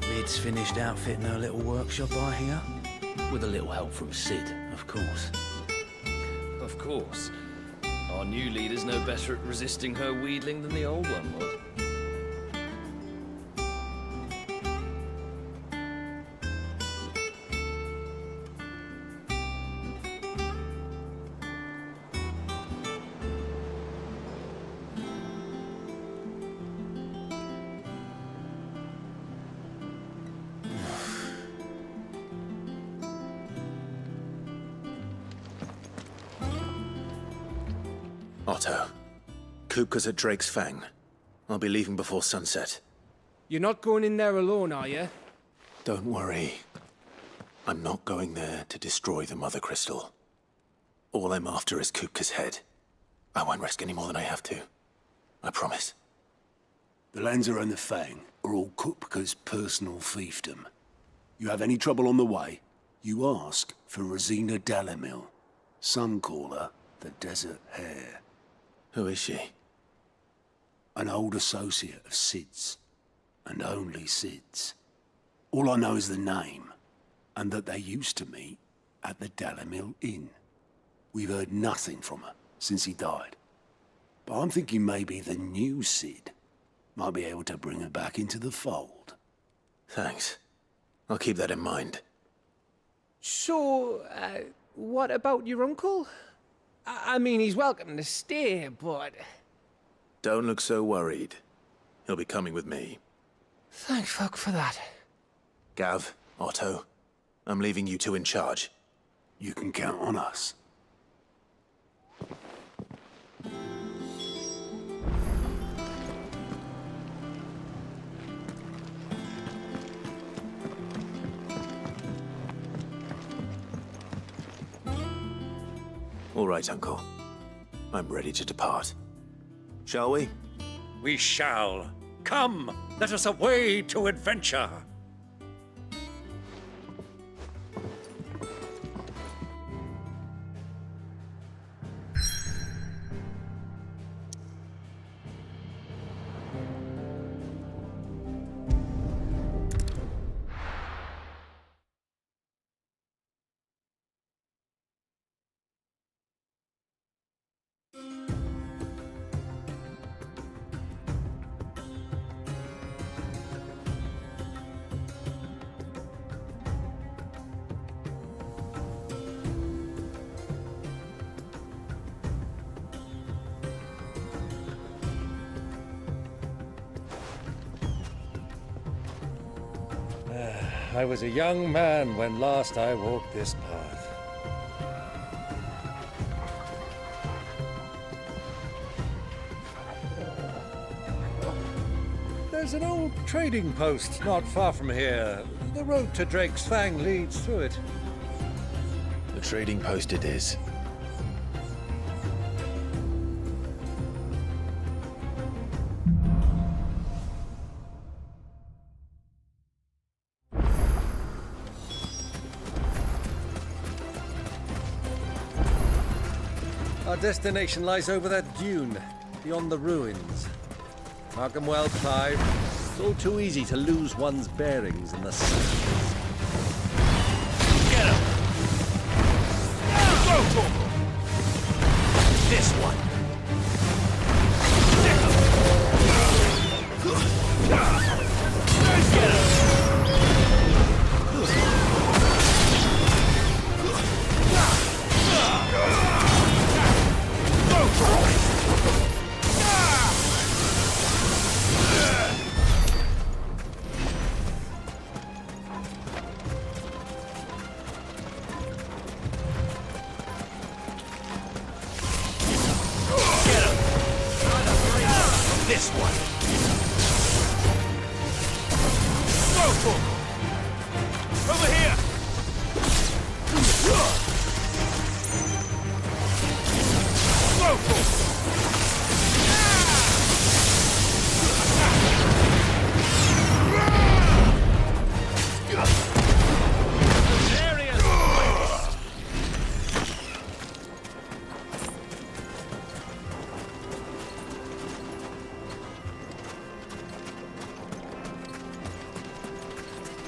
Lid's finished outfitting her little workshop, I hear. With a little help from Sid, of course. Of course. Our new leader's no better at resisting her wheedling than the old one was. Otto, Kupka's at Drake's Fang. I'll be leaving before sunset. You're not going in there alone, are you? Don't worry. I'm not going there to destroy the Mother Crystal. All I'm after is Kupka's head. I won't risk any more than I have to. I promise. The Lanza and the Fang are all Kupka's personal fiefdom. You have any trouble on the way, you ask for Rosina Dalamil. Some call her the Desert Hare. Who is she? An old associate of Sid's, and only Sid's. All I know is the name, and that they used to meet at the Dalamil Inn. We've heard nothing from her since he died. But I'm thinking maybe the new Sid might be able to bring her back into the fold. Thanks. I'll keep that in mind. So, what about your uncle? I mean, he's welcome to stay, but... Don't look so worried. He'll be coming with me. Thank fuck for that. Gav, Otto, I'm leaving you two in charge. You can count on us. All right, Uncle. I'm ready to depart. Shall we? We shall. Come, let us away to adventure. I was a young man when last I walked this path. There's an old trading post not far from here. The road to Drake's Fang leads through it. The trading post it is. Our destination lies over that dune, beyond the ruins. Mark 'em well, Clive. It's all too easy to lose one's bearings in the sun. Get him! Go for him! This one! Get him! This one. Go for him. Over here. Go for him.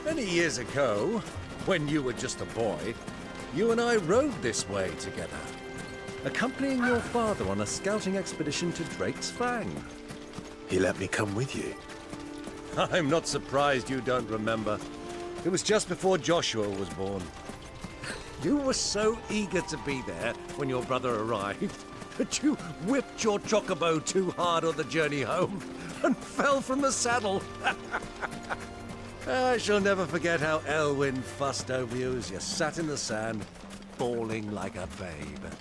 Many years ago, when you were just a boy, you and I rode this way together, accompanying your father on a scouting expedition to Drake's Fang. He let me come with you. I'm not surprised you don't remember. It was just before Joshua was born. You were so eager to be there when your brother arrived that you whipped your chocobo too hard on the journey home and fell from the saddle. I shall never forget how Elwyn fussed over you as you sat in the sand, bawling like a babe.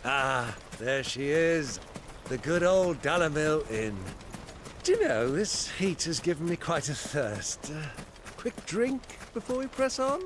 Ah, there she is. The good old Dalamil Inn. Do you know, this heat has given me quite a thirst. Quick drink before we press on?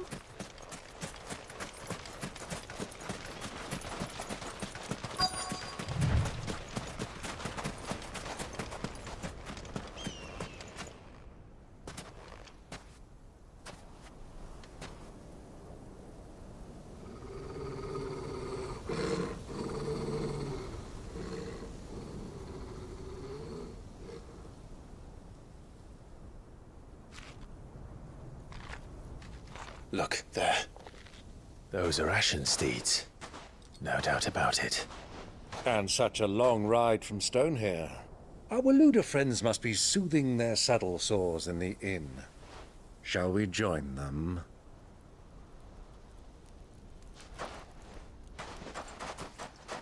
Look, there. Those are Ashen steeds. No doubt about it. And such a long ride from Stonehere. Our Waluda friends must be soothing their saddle sores in the inn. Shall we join them?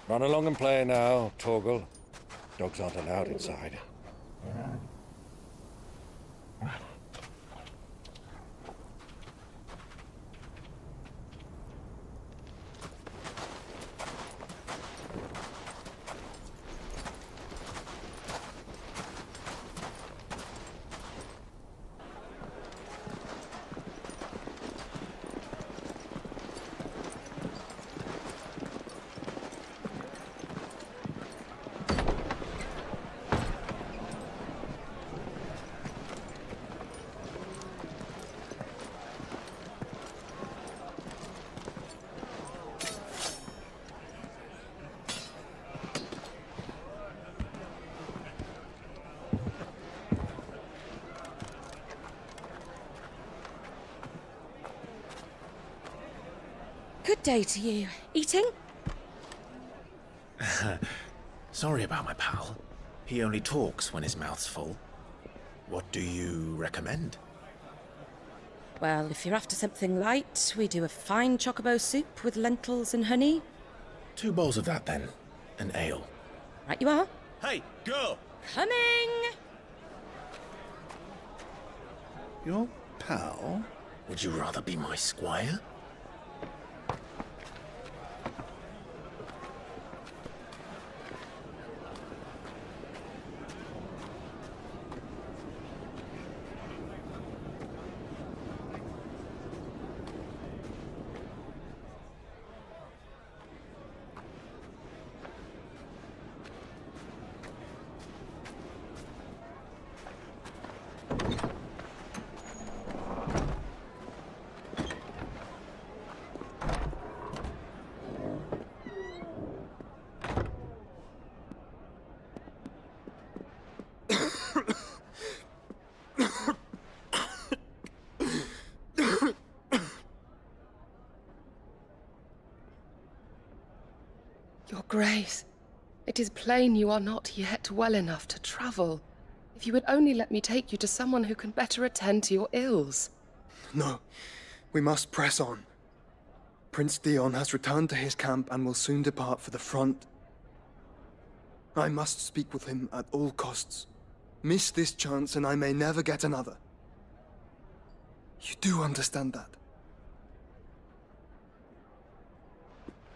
Run along and play now, Torgal. Dogs aren't allowed inside. Good day to you. Eating? Sorry about my pal. He only talks when his mouth's full. What do you recommend? Well, if you're after something light, we do a fine chocobo soup with lentils and honey. 2 bowls of that, then. An ale. Right you are. Hey, girl! Coming! Your pal? Would you rather be my squire? Your Grace, it is plain you are not yet well enough to travel. If you would only let me take you to someone who can better attend to your ills. No, we must press on. Prince Theon has returned to his camp and will soon depart for the front. I must speak with him at all costs. Miss this chance and I may never get another. You do understand that?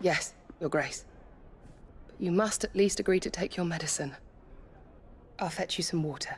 Yes, Your Grace. But you must at least agree to take your medicine. I'll fetch you some water.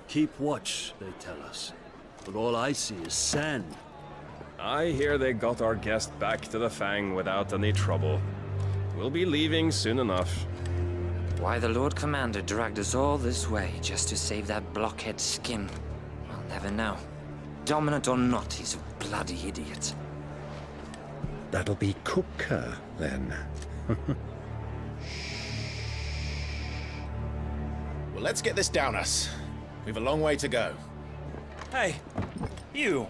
Keep watch, they tell us. But all I see is sand. I hear they got our guest back to the Fang without any trouble. We'll be leaving soon enough. Why the Lord Commander dragged us all this way just to save that blockhead skin, I'll never know. Dominant or not, he's a bloody idiot. That'll be Cooker, then. Well, let's get this down us. We've a long way to go. Hey, you.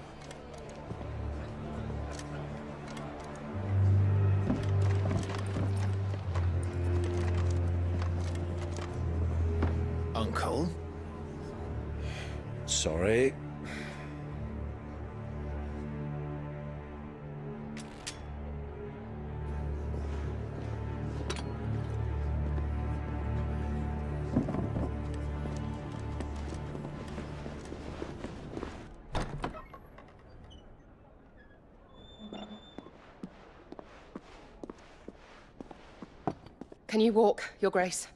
Uncle? Sorry. Can you walk, Your Grace?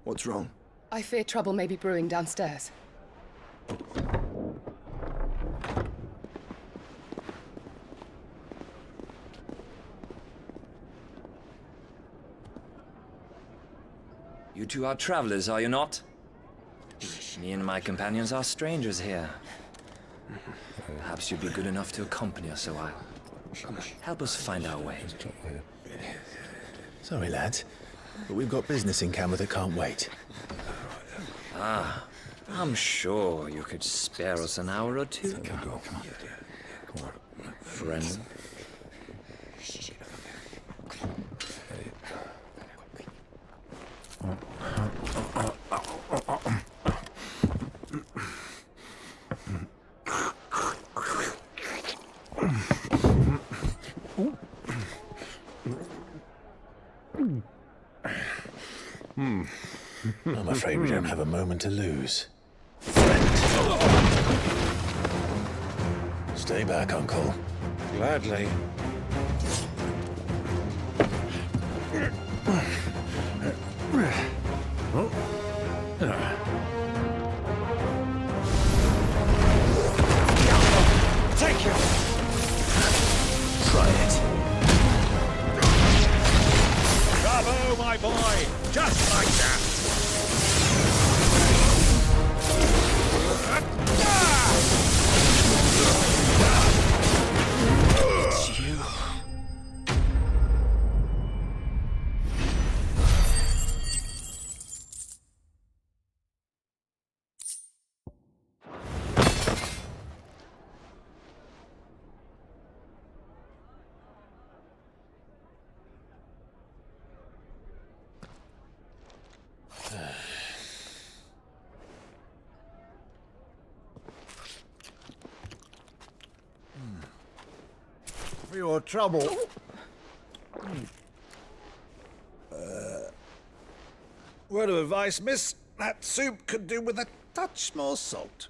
What's wrong? I fear trouble may be brewing downstairs. You two are travelers, are you not? Me and my companions are strangers here. Perhaps you'd be good enough to accompany us a while. Help us find our way. Sorry, lads, but we've got business in camera that can't wait. I'm sure you could spare us an hour or two. Come on. Friend. I'm afraid we don't have a moment to lose. Stay back, Uncle. Gladly. Take you! Try it. Bravo, my boy! Just like that! It's you. For your trouble. Word of advice, miss. That soup could do with a touch more salt.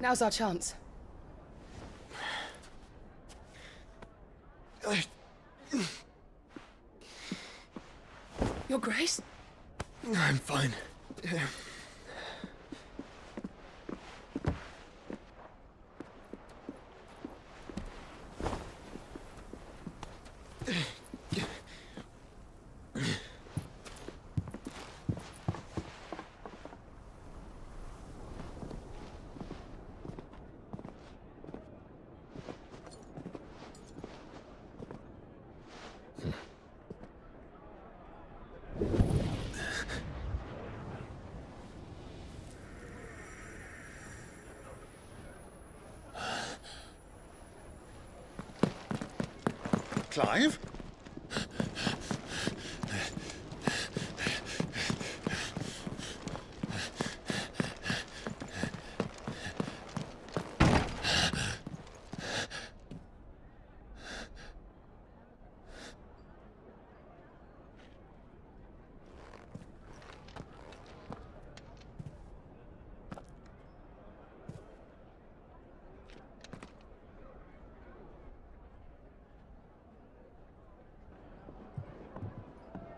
Now's our chance. Your Grace? I'm fine. Clive?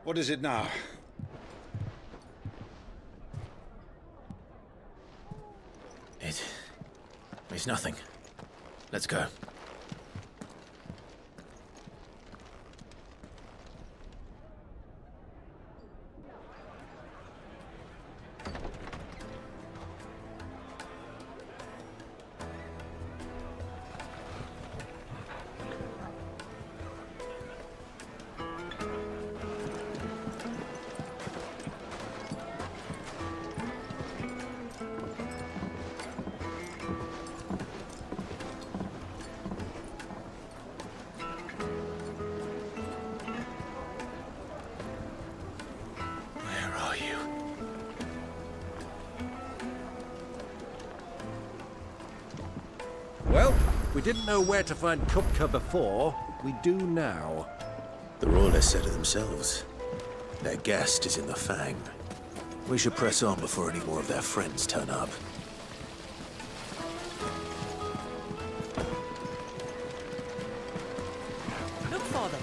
What is it now? It's nothing. Let's go. Well, we didn't know where to find Kupka before. We do now. The Royalists said it themselves. Their guest is in the Fang. We should press on before any more of their friends turn up. Look for them.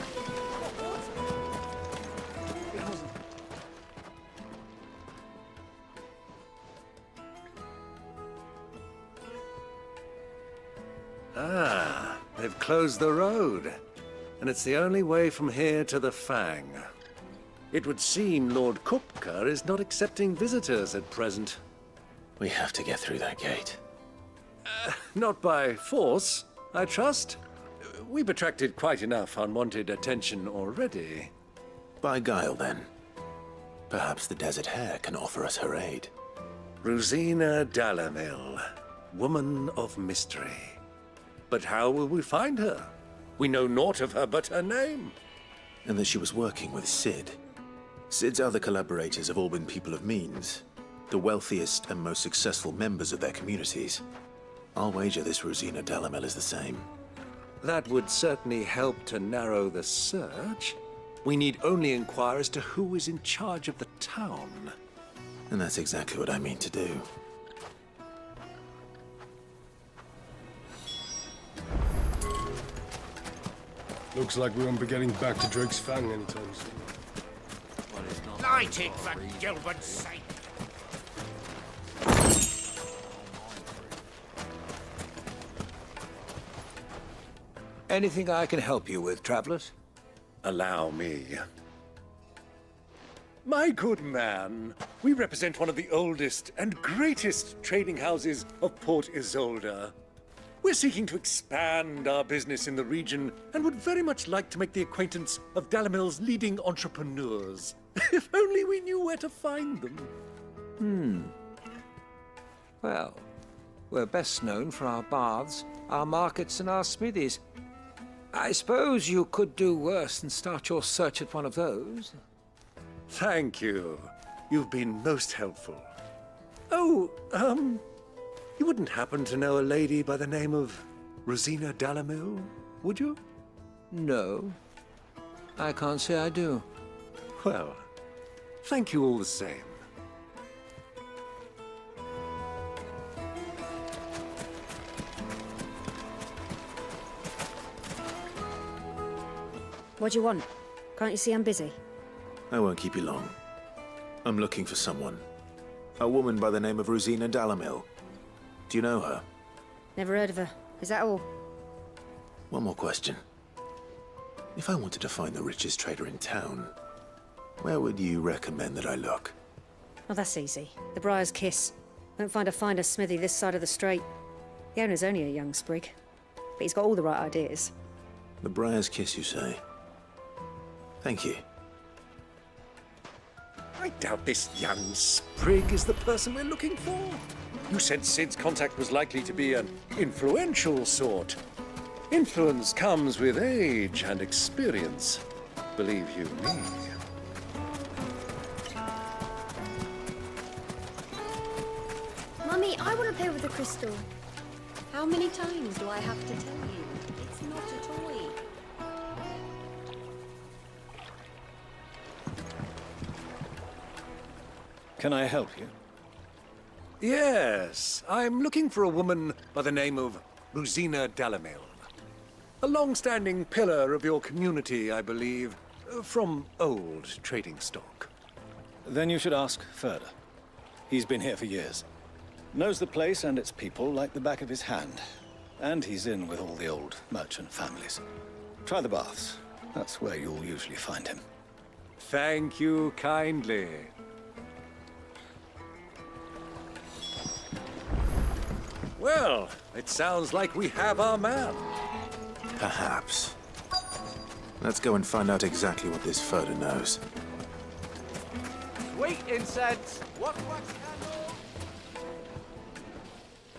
Ah, they've closed the road. And it's the only way from here to the Fang. It would seem Lord Kupka is not accepting visitors at present. We have to get through that gate. Not by force, I trust. We've attracted quite enough unwanted attention already. By guile, then. Perhaps the Desert Hare can offer us her aid. Rosina Dalamil, woman of mystery. But how will we find her? We know naught of her but her name. And that she was working with Sid. Sid's other collaborators have all been people of means, the wealthiest and most successful members of their communities. I'll wager this Rosina Dalamil is the same. That would certainly help to narrow the search. We need only inquire as to who is in charge of the town. And that's exactly what I mean to do. Looks like we won't be getting back to Drake's Fang anytime soon. Light it for Gilbert's sake! Anything I can help you with, travelers? Allow me. My good man, we represent one of the oldest and greatest trading houses of Port Isolde. We're seeking to expand our business in the region and would very much like to make the acquaintance of Dalamil's leading entrepreneurs. If only we knew where to find them. Well, we're best known for our baths, our markets, and our smithies. I suppose you could do worse than start your search at one of those. Thank you. You've been most helpful. Oh, you wouldn't happen to know a lady by the name of Rosina Dalamil, would you? No, I can't say I do. Well, thank you all the same. What do you want? Can't you see I'm busy? I won't keep you long. I'm looking for someone. A woman by the name of Rosina Dalamil. Do you know her? Never heard of her. Is that all? One more question. If I wanted to find the richest trader in town, where would you recommend that I look? Oh, that's easy. The Briar's Kiss. Won't find a finer smithy this side of the strait. The owner's only a young sprig, but he's got all the right ideas. The Briar's Kiss, you say? Thank you. I doubt this young sprig is the person we're looking for. You said Sid's contact was likely to be an influential sort. Influence comes with age and experience, believe you me. Mummy, I want to play with the crystal. How many times do I have to tell you? It's not a toy. Can I help you? Yes, I'm looking for a woman by the name of Rosina Dalamil. A long-standing pillar of your community, I believe, from old trading stock. Then you should ask Furder. He's been here for years. Knows the place and its people like the back of his hand. And he's in with all the old merchant families. Try the baths. That's where you'll usually find him. Thank you kindly. Well, it sounds like we have our man. Perhaps. Let's go and find out exactly what this Furder knows. Sweet incense! What candle?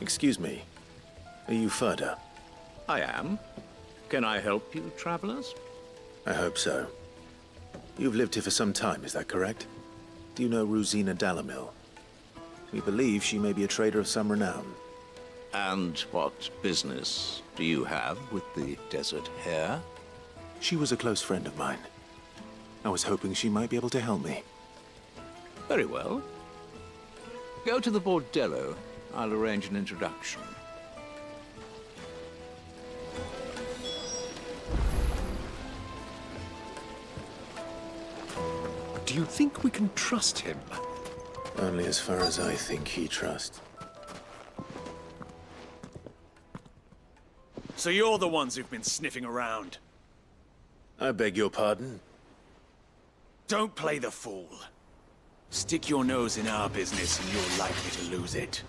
Excuse me. Are you Furder? I am. Can I help you, travelers? I hope so. You've lived here for some time, is that correct? Do you know Rosina Dalamil? We believe she may be a trader of some renown. And what business do you have with the desert hare? She was a close friend of mine. I was hoping she might be able to help me. Very well. Go to the bordello. I'll arrange an introduction. Do you think we can trust him? Only as far as I think he trusts. So you're the ones who've been sniffing around? I beg your pardon? Don't play the fool. Stick your nose in our business and you're likely to lose it.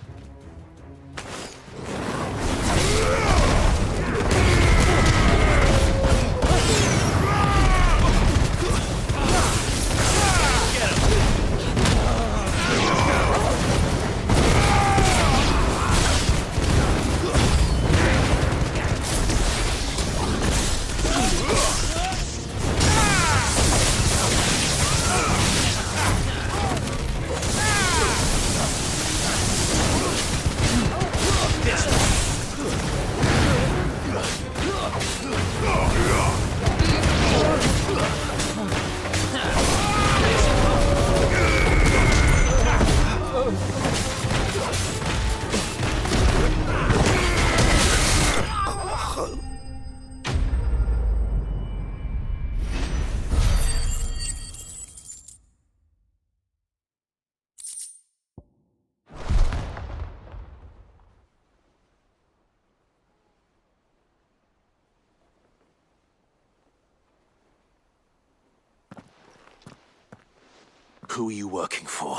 Who are you working for?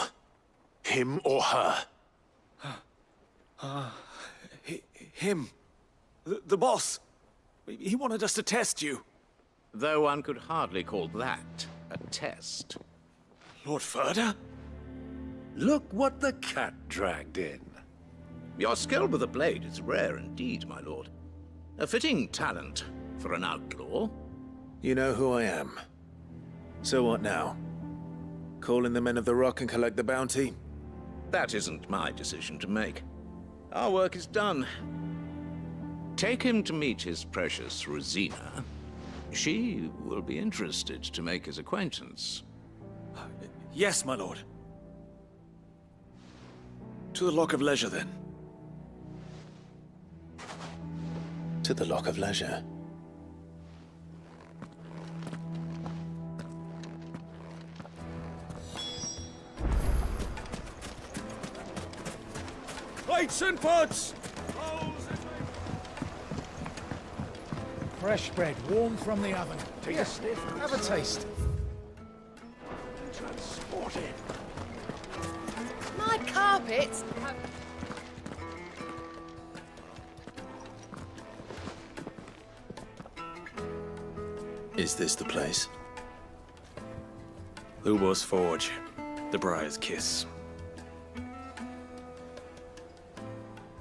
Him or her? Him. The boss. He wanted us to test you. Though one could hardly call that a test. Lord Furder? Look what the cat dragged in. Your skill with the blade is rare indeed, my lord. A fitting talent for an outlaw. You know who I am. So what now? Call in the Men of the Rock and collect the bounty? That isn't my decision to make. Our work is done. Take him to meet his precious Rosina. She will be interested to make his acquaintance. Yes, my lord. To the Lock of Leisure, then. To the Lock of Leisure. Plates and pots! Fresh bread, warm from the oven. Take a sniff, have a taste. Transported. My carpets! Is this the place? Lubor's Forge. The Briar's Kiss.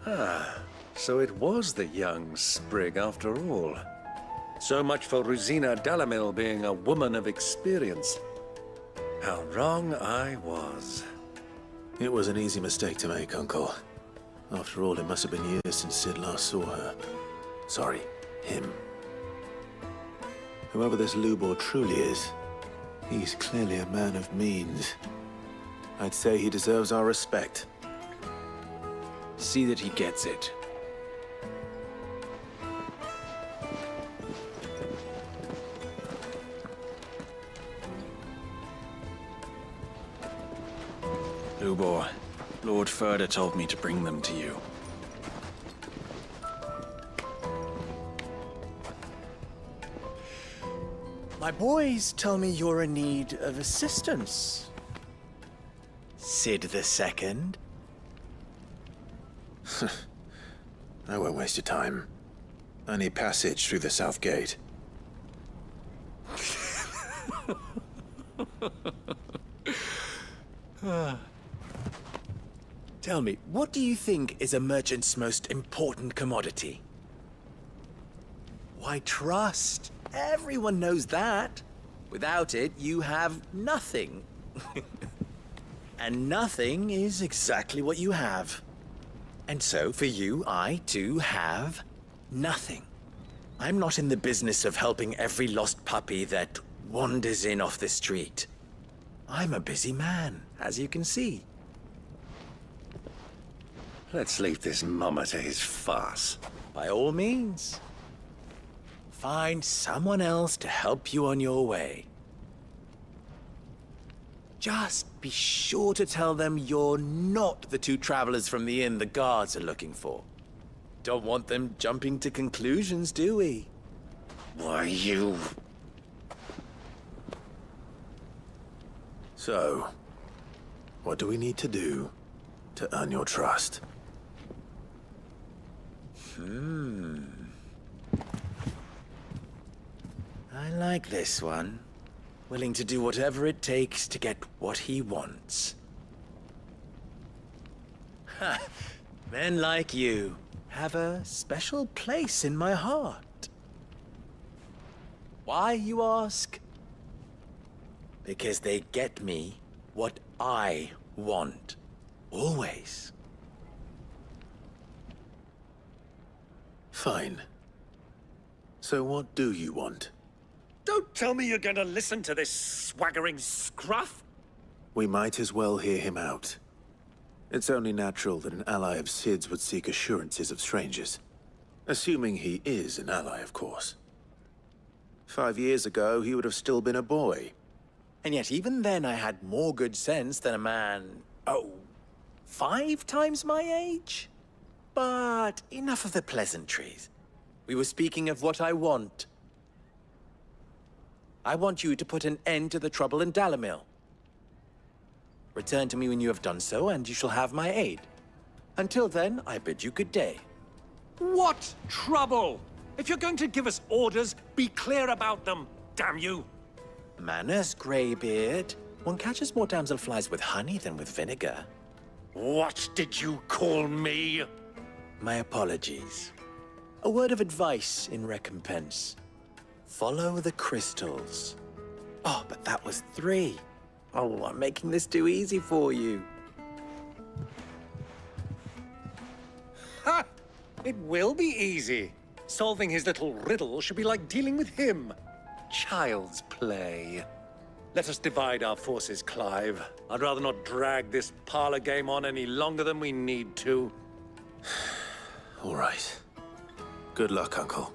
Ah, so it was the young sprig after all. So much for Rosina Delamil being a woman of experience. How wrong I was. It was an easy mistake to make, Uncle. After all, it must have been years since Sid last saw her. Sorry, him. Whoever this Lubor truly is, he's clearly a man of means. I'd say he deserves our respect. See that he gets it. Lubor, Lord Furder told me to bring them to you. My boys tell me you're in need of assistance. Sid the Second? I won't waste your time. I need passage through the south gate. Tell me, what do you think is a merchant's most important commodity? Why, trust. Everyone knows that. Without it, you have nothing. And nothing is exactly what you have. And so, for you, I, too, have nothing. I'm not in the business of helping every lost puppy that wanders in off the street. I'm a busy man, as you can see. Let's leave this mummer to his farce. By all means. Find someone else to help you on your way. Just be sure to tell them you're not the two travelers from the inn the guards are looking for. Don't want them jumping to conclusions, do we? Why, you... So, what do we need to do to earn your trust? I like this one. Willing to do whatever it takes to get what he wants. Ha! Men like you have a special place in my heart. Why, you ask? Because they get me what I want. Always. Fine. So what do you want? Don't tell me you're going to listen to this swaggering scruff! We might as well hear him out. It's only natural that an ally of Sid's would seek assurances of strangers. Assuming he is an ally, of course. 5 years ago, he would have still been a boy. And yet even then I had more good sense than a man, 5 times my age? But enough of the pleasantries. We were speaking of what I want. I want you to put an end to the trouble in Dalamil. Return to me when you have done so, and you shall have my aid. Until then, I bid you good day. What trouble? If you're going to give us orders, be clear about them, damn you! Manners, Greybeard. One catches more damselflies with honey than with vinegar. What did you call me? My apologies. A word of advice in recompense. Follow the crystals. Oh, but that was 3. Oh, I'm making this too easy for you. Ha! It will be easy. Solving his little riddle should be like dealing with him. Child's play. Let us divide our forces, Clive. I'd rather not drag this parlor game on any longer than we need to. All right. Good luck, Uncle.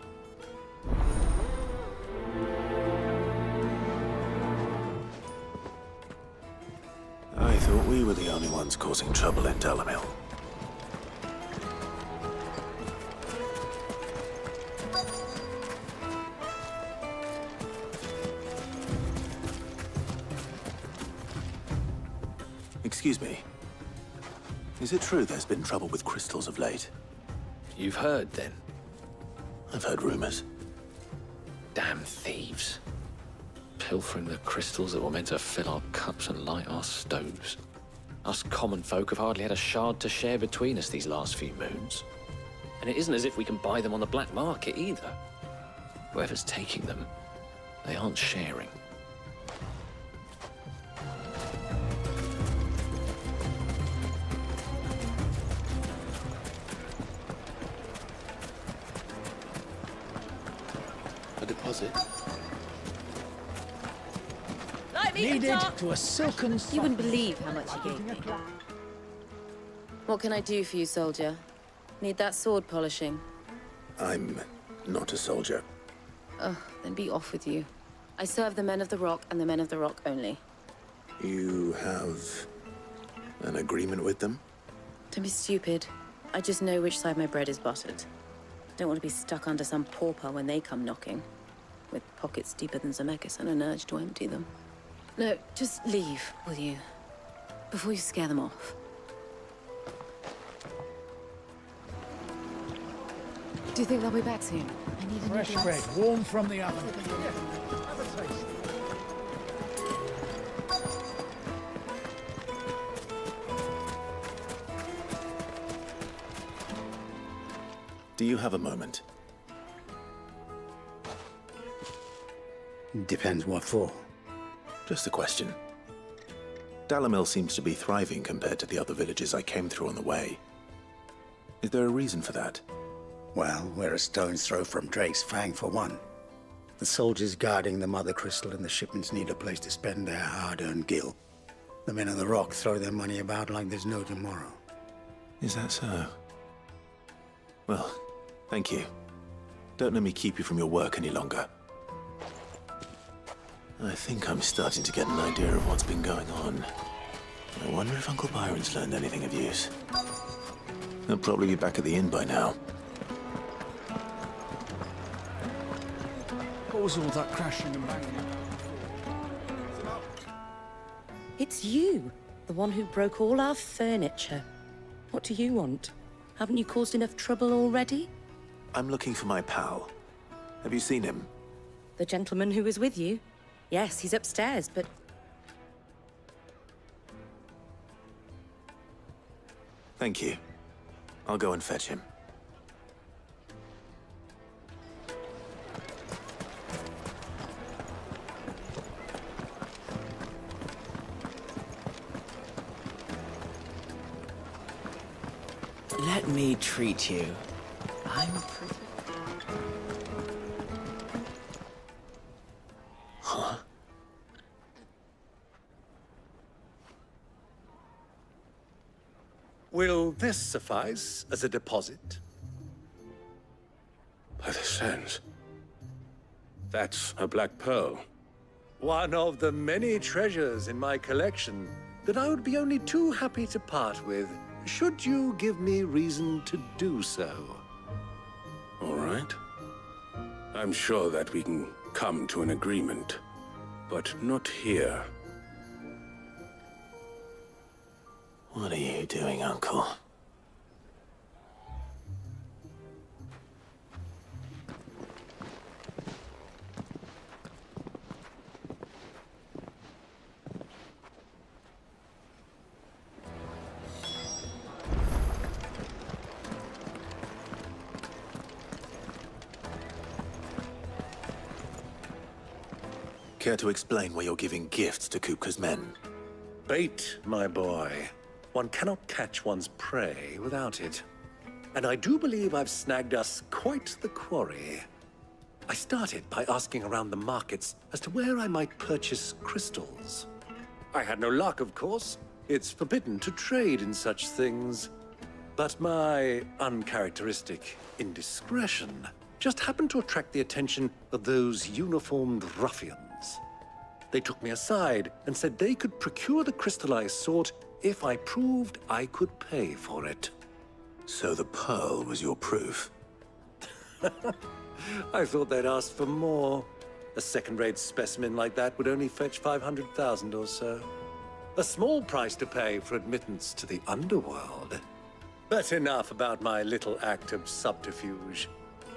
I thought we were the only ones causing trouble in Dalamil. Excuse me. Is it true there's been trouble with crystals of late? You've heard, then? I've heard rumors. Damn thieves. Pilfering the crystals that were meant to fill our cups and light our stoves. Us common folk have hardly had a shard to share between us these last few moons. And it isn't as if we can buy them on the black market either. Whoever's taking them, they aren't sharing. A deposit? Needed to a silken... You wouldn't believe how much he gave me. What can I do for you, soldier? Need that sword polishing? I'm not a soldier. Oh, then be off with you. I serve the men of the Rock and the men of the Rock only. You have an agreement with them? Don't be stupid. I just know which side my bread is buttered. Don't want to be stuck under some pauper when they come knocking. With pockets deeper than Zemeckis and an urge to empty them. No, just leave, will you? Before you scare them off. Do you think they'll be back soon? I need a Fresh new bread, glass. warm from the oven. Have a taste. Do you have a moment? Depends what for. Just a question. Dalamil seems to be thriving compared to the other villages I came through on the way. Is there a reason for that? Well, we're a stone's throw from Drake's Fang, for one. The soldiers guarding the Mother Crystal and the shipments need a place to spend their hard-earned gil. The men of the Rock throw their money about like there's no tomorrow. Is that so? Well, thank you. Don't let me keep you from your work any longer. I think I'm starting to get an idea of what's been going on. I wonder if Uncle Byron's learned anything of use. He'll probably be back at the inn by now. What was all that crashing and banging? It's you, the one who broke all our furniture. What do you want? Haven't you caused enough trouble already? I'm looking for my pal. Have you seen him? The gentleman who was with you? Yes, he's upstairs, but... Thank you. I'll go and fetch him. Let me treat you. I'm pretty... Huh? Will this suffice as a deposit? By the sands. That's a black pearl. One of the many treasures in my collection that I would be only too happy to part with, should you give me reason to do so. All right. I'm sure that we can come to an agreement, but not here. What are you doing, Uncle? Care to explain why you're giving gifts to Kupka's men? Bait, my boy. One cannot catch one's prey without it. And I do believe I've snagged us quite the quarry. I started by asking around the markets as to where I might purchase crystals. I had no luck, of course. It's forbidden to trade in such things. But my uncharacteristic indiscretion just happened to attract the attention of those uniformed ruffians. They took me aside and said they could procure the crystal I sought if I proved I could pay for it. So the pearl was your proof? I thought they'd asked for more. A second-rate specimen like that would only fetch 500,000 or so. A small price to pay for admittance to the underworld. But enough about my little act of subterfuge.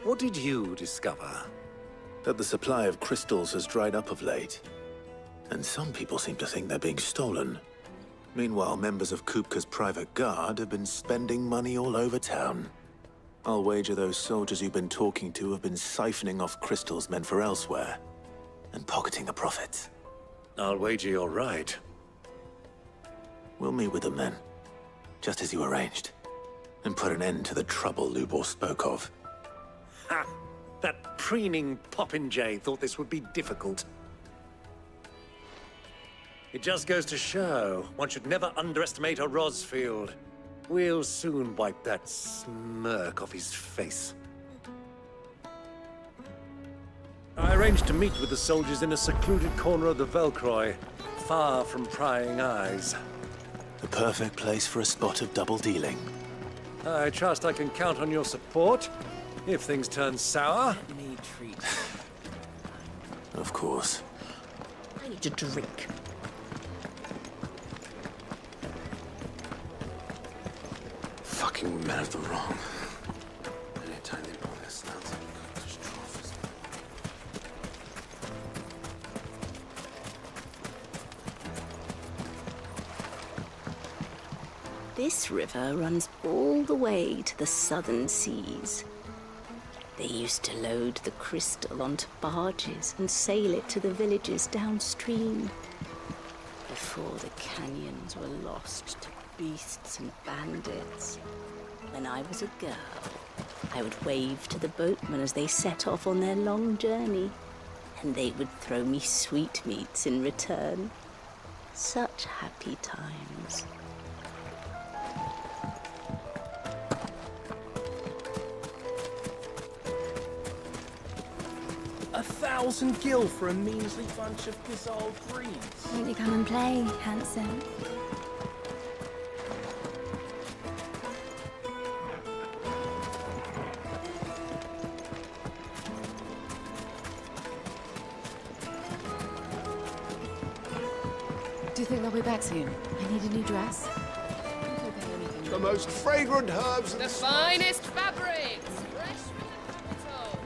What did you discover? That the supply of crystals has dried up of late. And some people seem to think they're being stolen. Meanwhile, members of Kupka's private guard have been spending money all over town. I'll wager those soldiers you've been talking to have been siphoning off crystals meant for elsewhere, and pocketing the profits. I'll wager you're right. We'll meet with them then, just as you arranged, and put an end to the trouble Lubor spoke of. Ha! That preening popinjay thought this would be difficult. It just goes to show, one should never underestimate a Rosfield. We'll soon wipe that smirk off his face. I arranged to meet with the soldiers in a secluded corner of the Velcroy, far from prying eyes. The perfect place for a spot of double dealing. I trust I can count on your support, if things turn sour. Let me treat. Of course. I need a drink. Fucking men of the wrong. Anytime they pull their snouts up, just trophies. This river runs all the way to the southern seas. They used to load the crystal onto barges and sail it to the villages downstream. Before the canyons were lost to beasts and bandits. When I was a girl, I would wave to the boatmen as they set off on their long journey, and they would throw me sweetmeats in return. Such happy times. $1,000 gil for a measly bunch of dissolved breeds. Won't you come and play, handsome? Do you think they'll be back soon? I need a new dress. The most fragrant herbs. The finest fabrics! Fresh from the capital.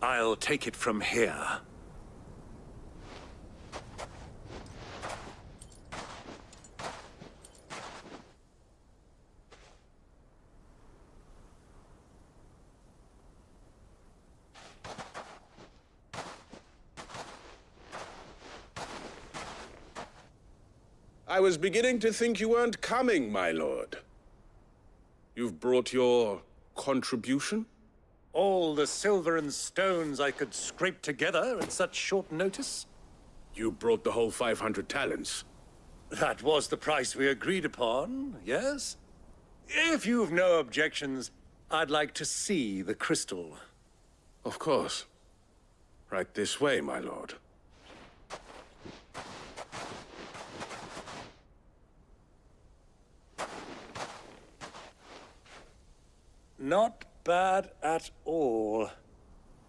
I'll take it from here. I was beginning to think you weren't coming, my lord. You've brought your contribution? All the silver and stones I could scrape together at such short notice? You brought the whole 500 talents. That was the price we agreed upon, yes? If you've no objections, I'd like to see the crystal. Of course. Right this way, my lord. Not bad at all.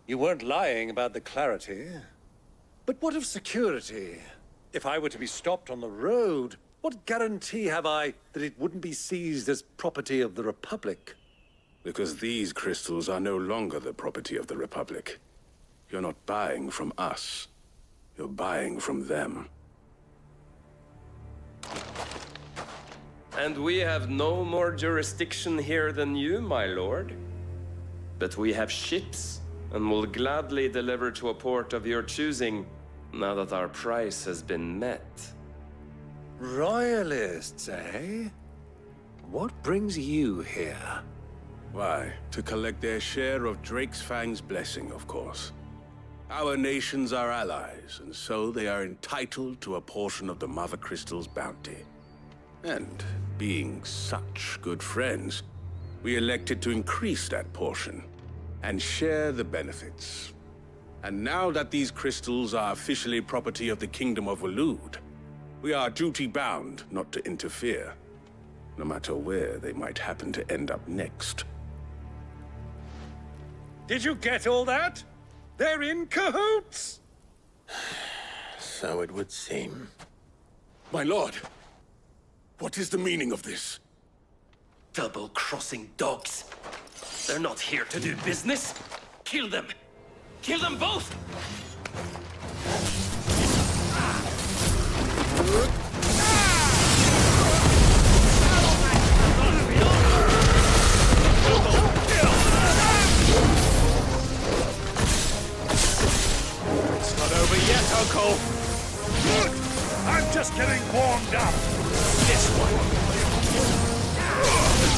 You weren't lying about the clarity. But what of security? If I were to be stopped on the road, what guarantee have I that it wouldn't be seized as property of the Republic? Because these crystals are no longer the property of the Republic. You're not buying from us. You're buying from them. And we have no more jurisdiction here than you, my lord. But we have ships, and will gladly deliver to a port of your choosing, now that our price has been met. Royalists, eh? What brings you here? Why, to collect their share of Drake's Fang's blessing, of course. Our nations are allies, and so they are entitled to a portion of the Mother Crystal's bounty. And being such good friends, we elected to increase that portion and share the benefits. And now that these crystals are officially property of the Kingdom of Waloed, we are duty-bound not to interfere, no matter where they might happen to end up next. Did you get all that? They're in cahoots! So it would seem. My lord, what is the meaning of this? Double-crossing dogs. They're not here to do business. Kill them! Kill them both! It's not over yet, Uncle. Good! I'm just getting warmed up. This one.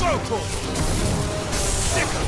Vocal! Sticker!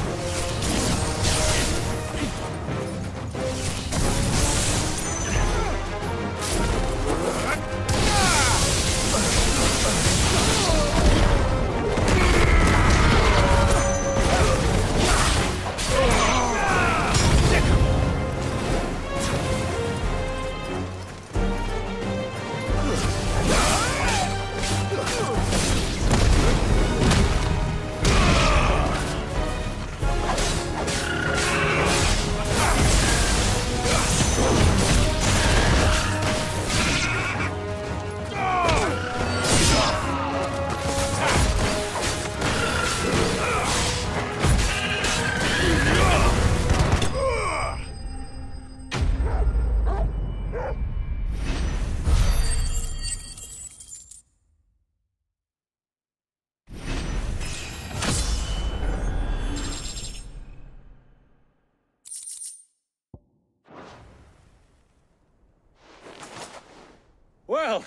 Well,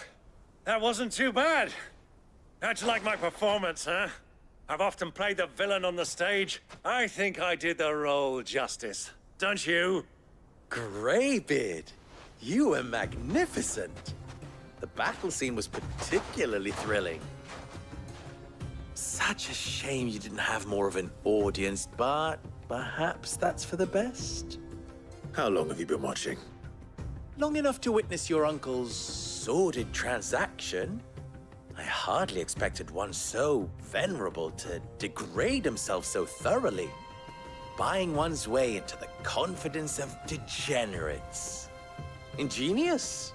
that wasn't too bad. How'd you like my performance, huh? I've often played the villain on the stage. I think I did the role justice. Don't you? Greybeard, you were magnificent. The battle scene was particularly thrilling. Such a shame you didn't have more of an audience, but perhaps that's for the best. How long have you been watching? Long enough to witness your uncle's sordid transaction. I hardly expected one so venerable to degrade himself so thoroughly, buying one's way into the confidence of degenerates. Ingenious.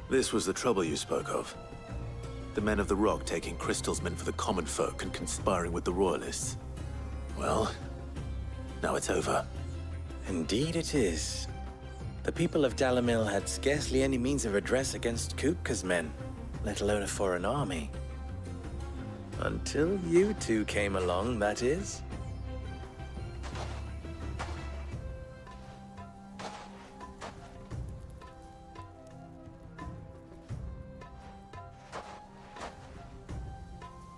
This was the trouble you spoke of. The men of the Rock taking crystals meant for the common folk and conspiring with the Royalists. Well, now it's over. Indeed it is. The people of Dalamil had scarcely any means of redress against Kupka's men, let alone a foreign army. Until you two came along, that is.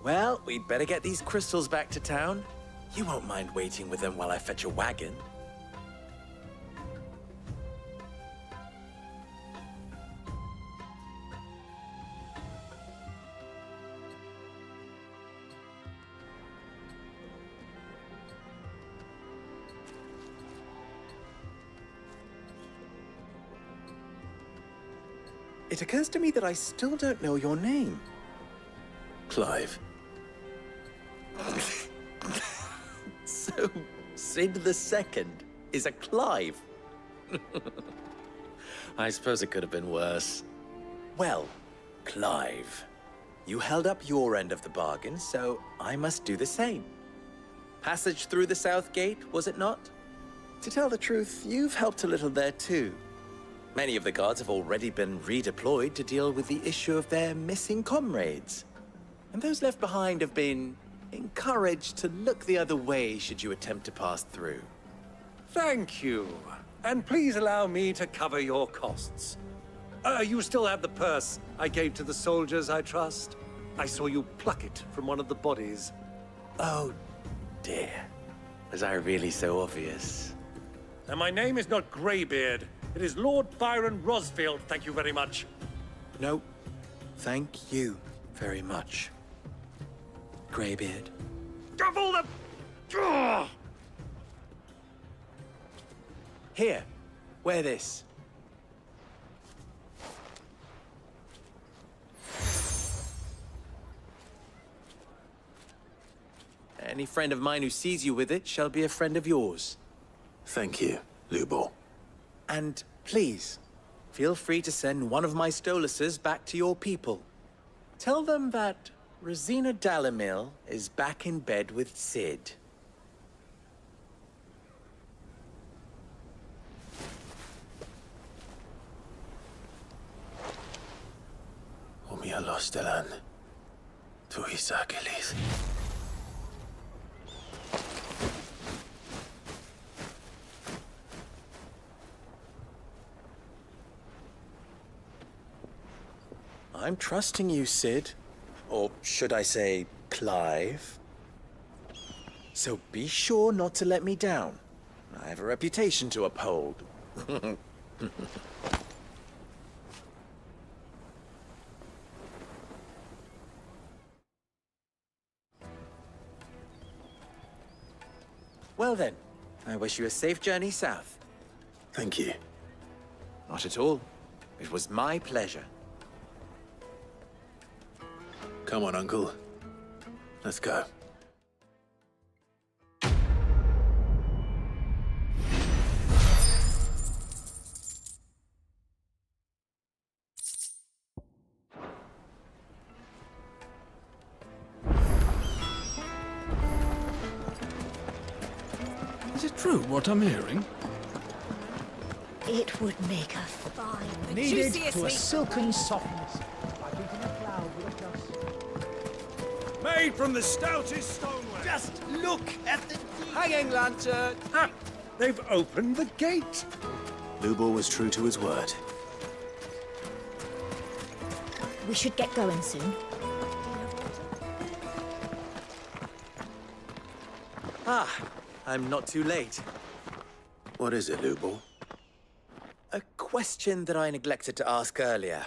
Well, we'd better get these crystals back to town. You won't mind waiting with them while I fetch a wagon. It occurs to me that I still don't know your name. Clive. So, Sid the Second is a Clive? I suppose it could have been worse. Well, Clive, you held up your end of the bargain, so I must do the same. Passage through the South Gate, was it not? To tell the truth, you've helped a little there too. Many of the guards have already been redeployed to deal with the issue of their missing comrades. And those left behind have been encouraged to look the other way should you attempt to pass through. Thank you. And please allow me to cover your costs. You still have the purse I gave to the soldiers, I trust? I saw you pluck it from one of the bodies. Oh, dear. Was I really so obvious? And my name is not Greybeard. It is Lord Byron Rosfield, thank you very much. No, thank you very much, Greybeard. Of all the... Ugh! Here, wear this. Any friend of mine who sees you with it shall be a friend of yours. Thank you, Lubor. And please, feel free to send one of my Stoluses back to your people. Tell them that Rosina Dalamil is back in bed with Sid. Omia Lostelan. Tuisa Kelith. I'm trusting you, Sid. Or should I say, Clive? So be sure not to let me down. I have a reputation to uphold. Well then, I wish you a safe journey south. Thank you. Not at all. It was my pleasure. Come on, Uncle. Let's go. Is it true what I'm hearing? It would make a fine... Kneaded to a silken softness. Made from the stoutest stoneware. Just look at the hanging lantern. Ha! They've opened the gate. Lubor was true to his word. We should get going soon. Ah, I'm not too late. What is it, Lubor? A question that I neglected to ask earlier.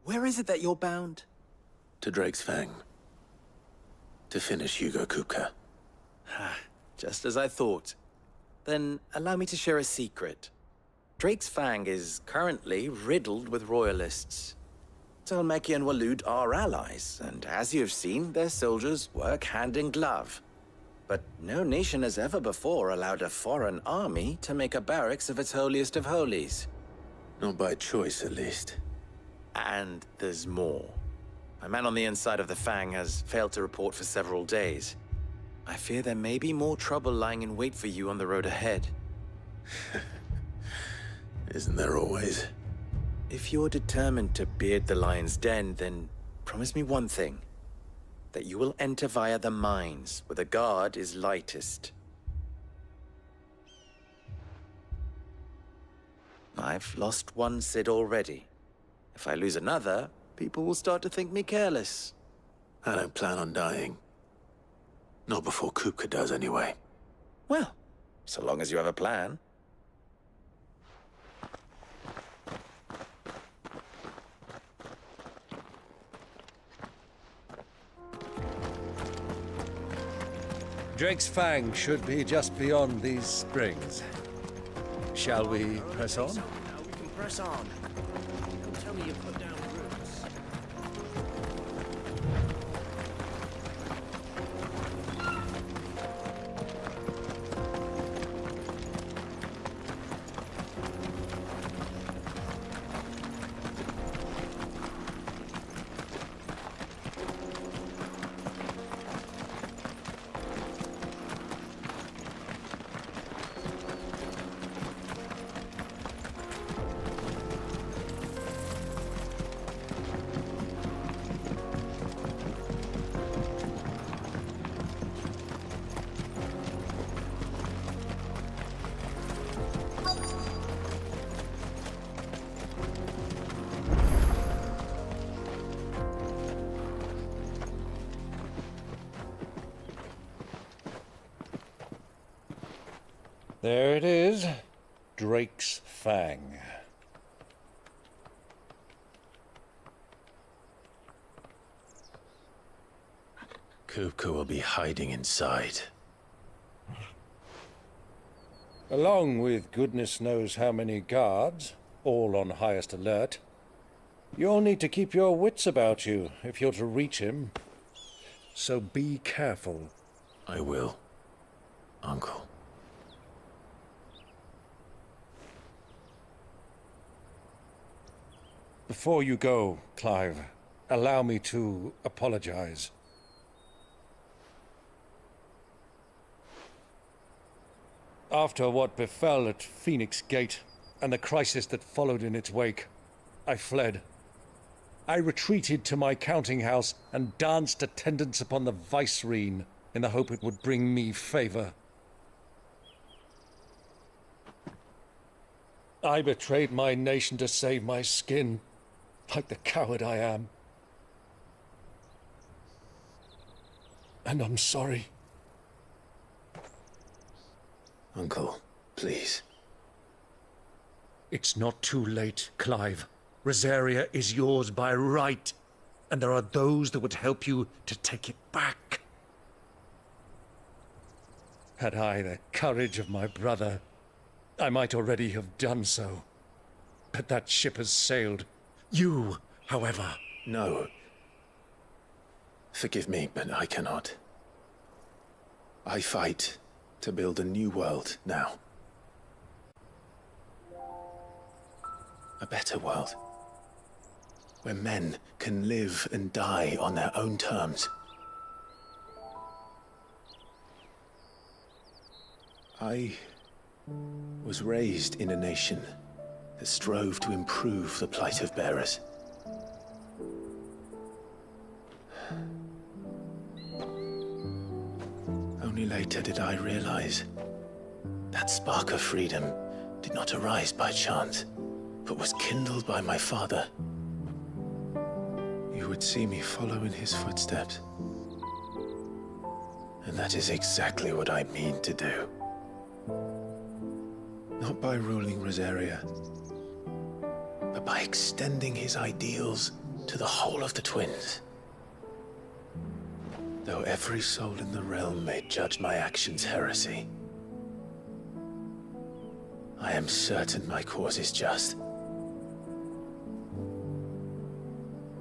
Where is it that you're bound? To Drake's Fang. To finish Hugo Kupka. Just as I thought. Then allow me to share a secret. Drake's Fang is currently riddled with royalists. Talmeki and Walud are allies, and as you have seen, their soldiers work hand in glove. But no nation has ever before allowed a foreign army to make a barracks of its holiest of holies. Not by choice, at least. And there's more. A man on the inside of the Fang has failed to report for several days. I fear there may be more trouble lying in wait for you on the road ahead. Isn't there always? If you're determined to beard the lion's den, then promise me one thing. That you will enter via the mines, where the guard is lightest. I've lost one Sid already. If I lose another, people will start to think me careless. I don't plan on dying. Not before Kupka does, anyway. Well, so long as you have a plan. Drake's Fang should be just beyond these springs. Shall we press on? Now we can Press on. Don't tell me you put down roots. There it is. Drake's Fang. Kupka will be hiding inside. Along with goodness knows how many guards, all on highest alert. You'll need to keep your wits about you if you're to reach him. So be careful. I will, Uncle. Before you go, Clive, allow me to apologize. After what befell at Phoenix Gate, and the crisis that followed in its wake, I fled. I retreated to my counting house and danced attendance upon the vicereine in the hope it would bring me favor. I betrayed my nation to save my skin, like the coward I am. And I'm sorry. Uncle, please. It's not too late, Clive. Rosaria is yours by right, and there are those that would help you to take it back. Had I the courage of my brother, I might already have done so. But that ship has sailed. You, however... No. Forgive me, but I cannot. I fight to build a new world now. A better world. Where men can live and die on their own terms. I was raised in a nation that strove to improve the plight of bearers. Only later did I realize that spark of freedom did not arise by chance, but was kindled by my father. You would see me follow in his footsteps. And that is exactly what I mean to do. Not by ruling Rosaria, but by extending his ideals to the whole of the Twins. Though every soul in the realm may judge my actions heresy, I am certain my cause is just.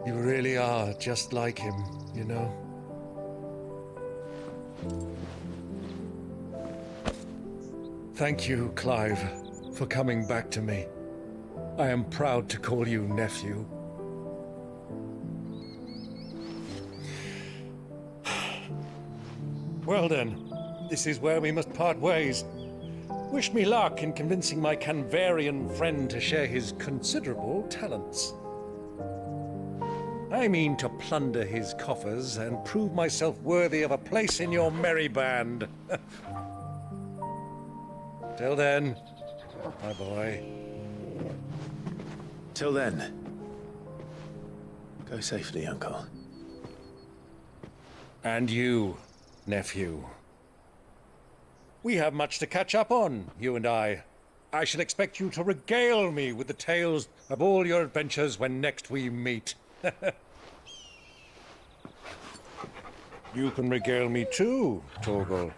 You really are just like him, you know? Thank you, Clive, for coming back to me. I am proud to call you nephew. Well then, this is where we must part ways. Wish me luck in convincing my Canvarian friend to share his considerable talents. I mean to plunder his coffers and prove myself worthy of a place in your merry band. Till then, my boy. Till then, go safely, Uncle. And you, nephew. We have much to catch up on, you and I. I shall expect you to regale me with the tales of all your adventures when next we meet. You can regale me too, Torgal.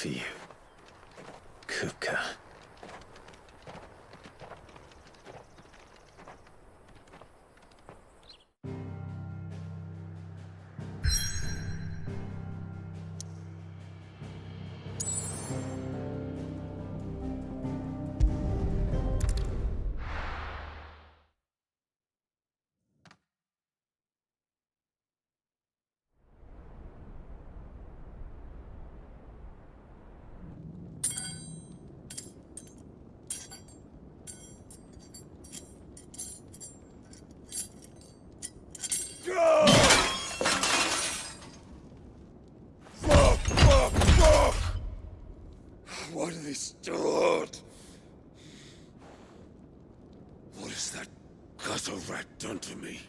for you, Kupka. Why do they still hurt? What has that gutter rat done to me?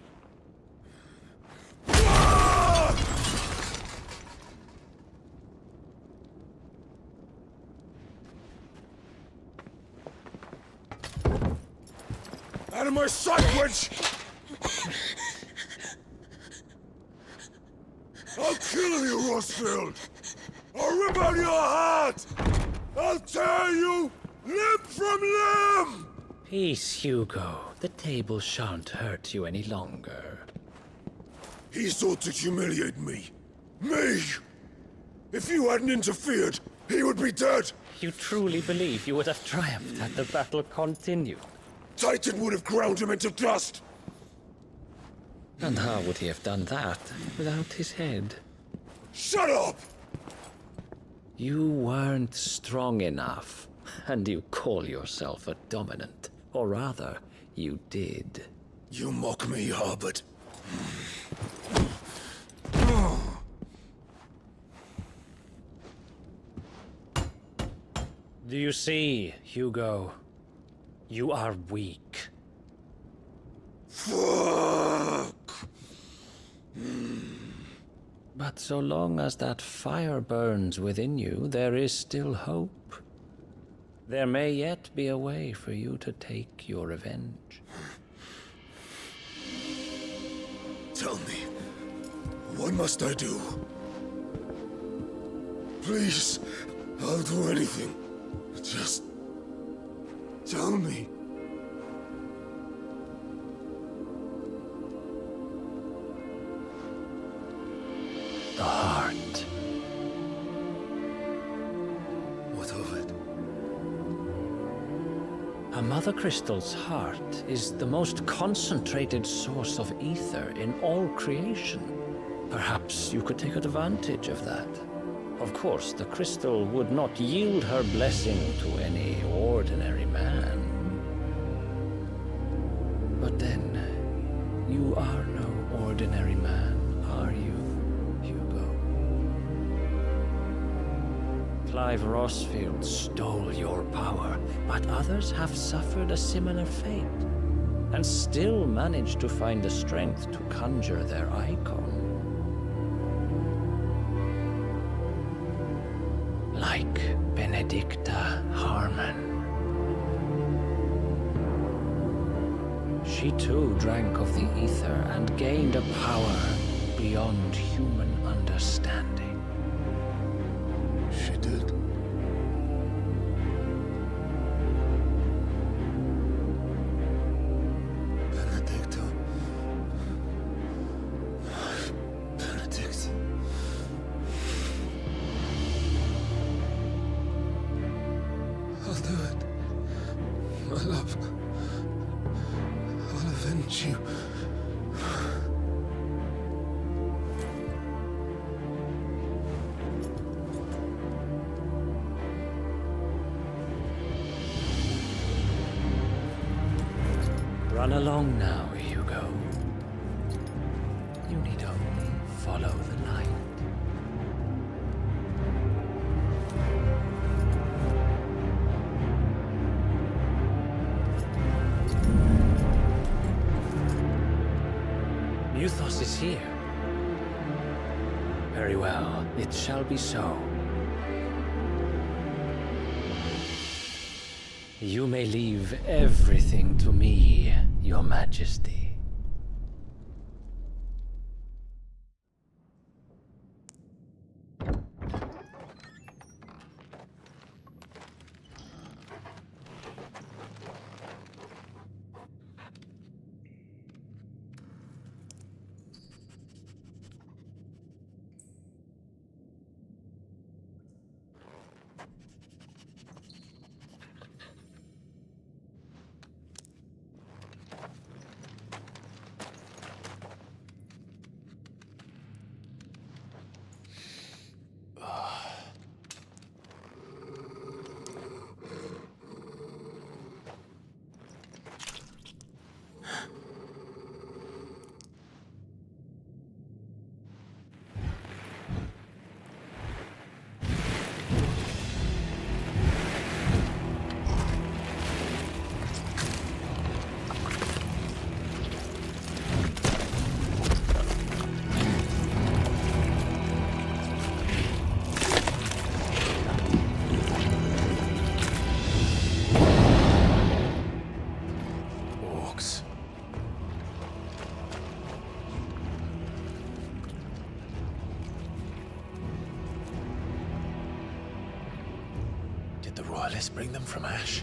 Out of my sight, witch! I'll kill you, Rosfield! I'll rip out your heart! I'll tear you limb from limb! Peace, Hugo. The table shan't hurt you any longer. He sought to humiliate me. Me! If you hadn't interfered, he would be dead! You truly believe you would have triumphed had the battle continued? Titan would have ground him into dust! And how would he have done that without his head? Shut up! You weren't strong enough, and you call yourself a dominant. Or rather, you did. You mock me, Harbert. Do you see, Hugo? You are weak. Fuck! But so long as that fire burns within you, there is still hope. There may yet be a way for you to take your revenge. Tell me, what must I do? Please, I'll do anything. Just tell me. The heart. What of it? A mother crystal's heart is the most concentrated source of ether in all creation. Perhaps you could take advantage of that. Of course, the crystal would not yield her blessing to any ordinary man. But then, you are no ordinary man, are you, Hugo? Clive Rosfield stole your power, but others have suffered a similar fate, and still managed to find the strength to conjure their Eikon. Like Benedicta Harmon. She too drank of the ether and gained a power beyond human understanding. She did. Benedicta. Benedict. I'll do it. My love. I'll avenge you. Run along now, Hugo. You need only follow the light. Muthos is here. Very well, it shall be so. You may leave everything to me, Your Majesty. rocks. Did the royalists bring them from Ash?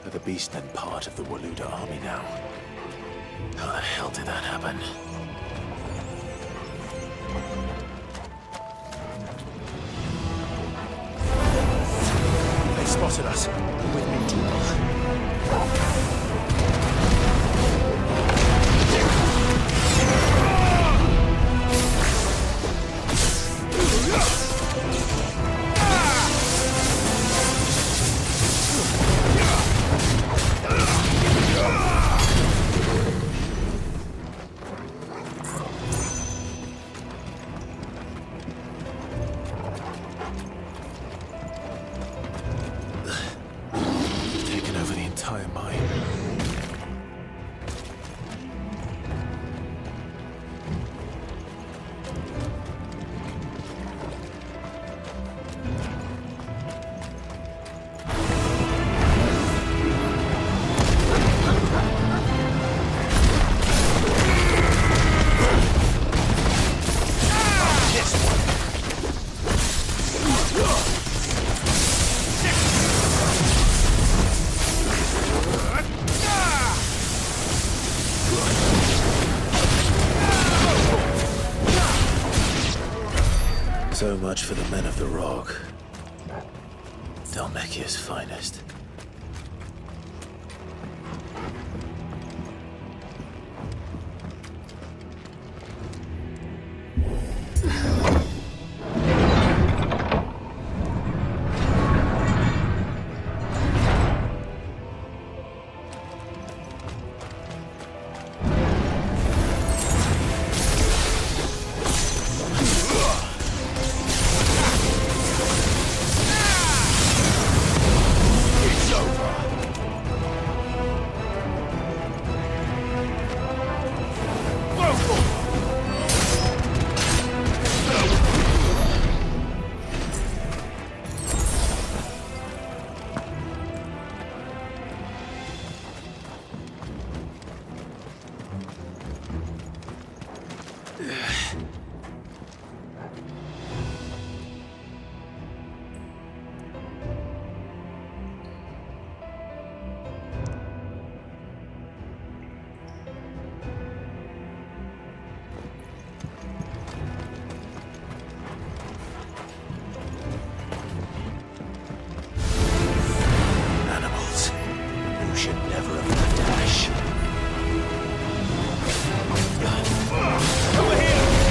Are the beast then part of the Waluda army now? How the hell did that happen? They spotted us. With me, taken over the entire mine. So much for the men of the Rock. Dhalmekia's finest. Over here!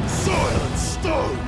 Silent stone!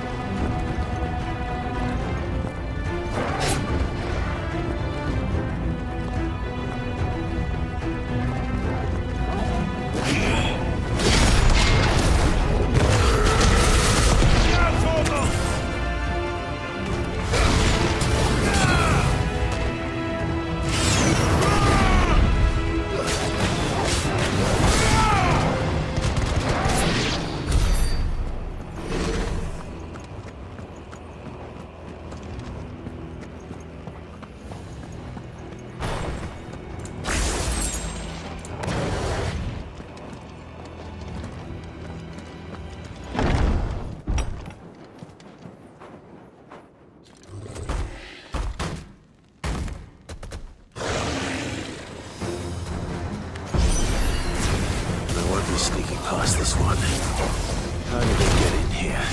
Sneaking past this one. How did they get in here?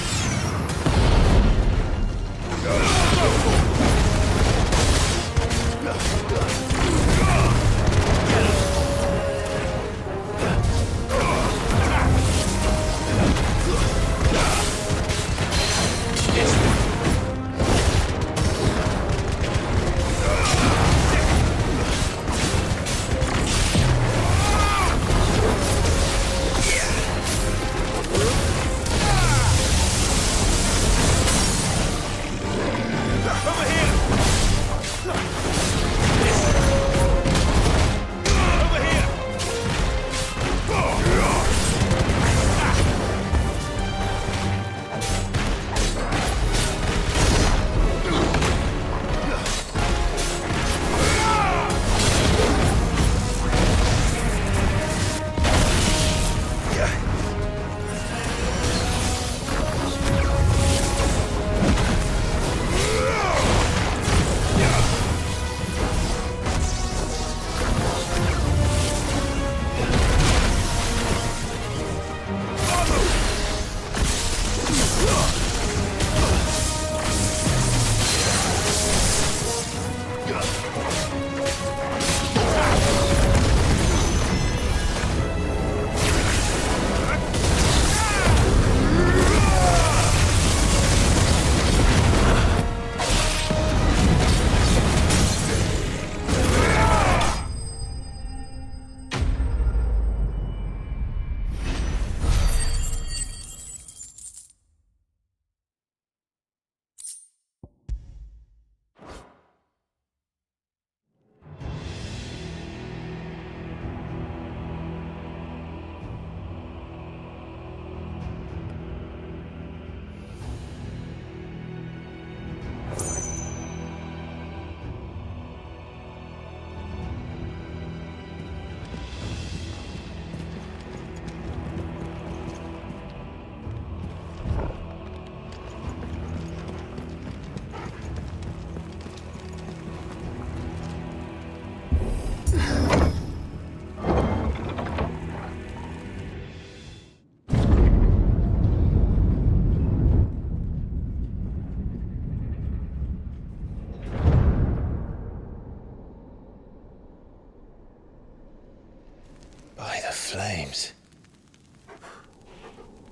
By the flames.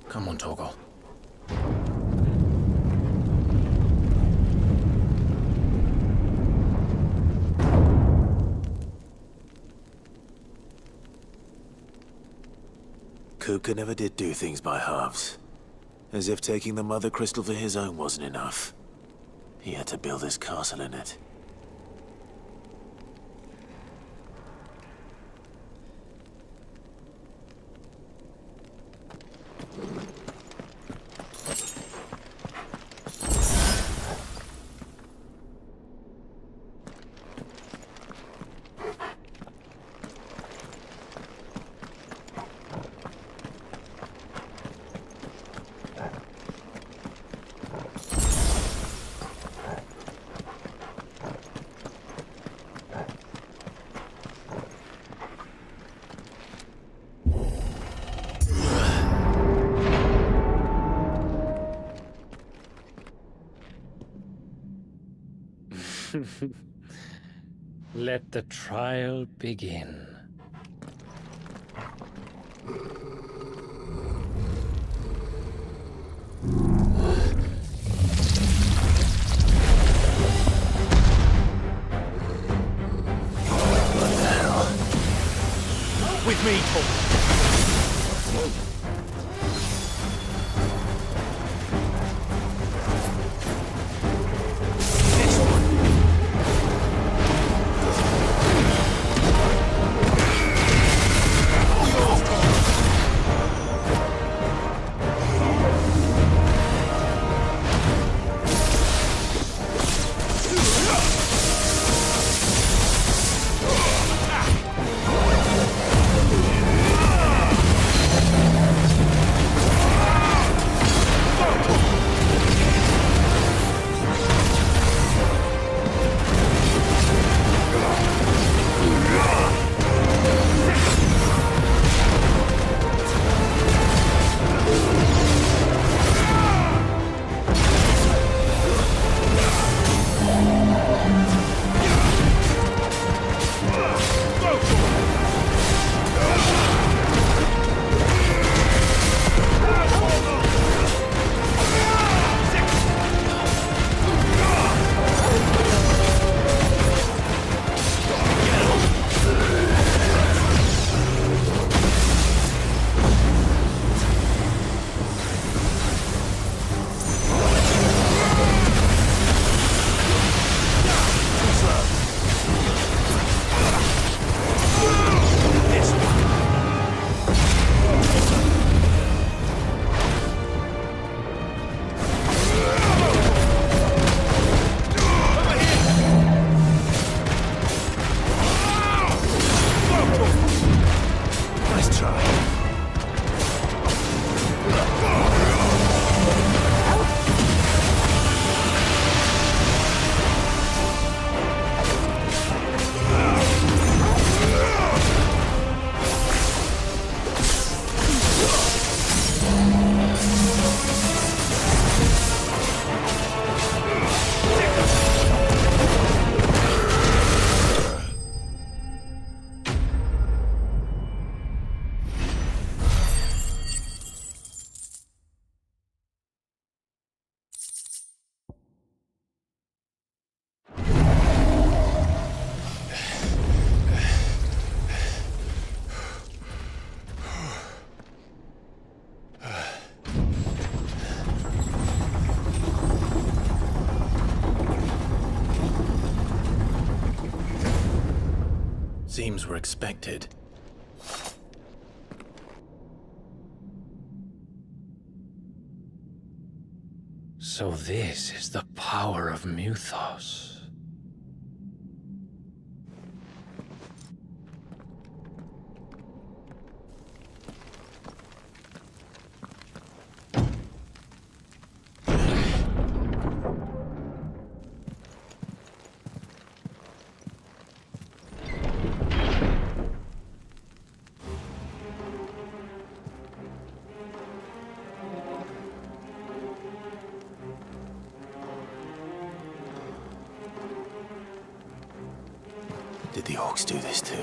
Come on, Torgal. Kupka never did do things by halves. As if taking the Mother Crystal for his own wasn't enough. He had to build his castle in it. Let the trial begin. What the hell? With me, Paul. Seems we're expected. So this is the power of Mythos. Did the orcs do this too?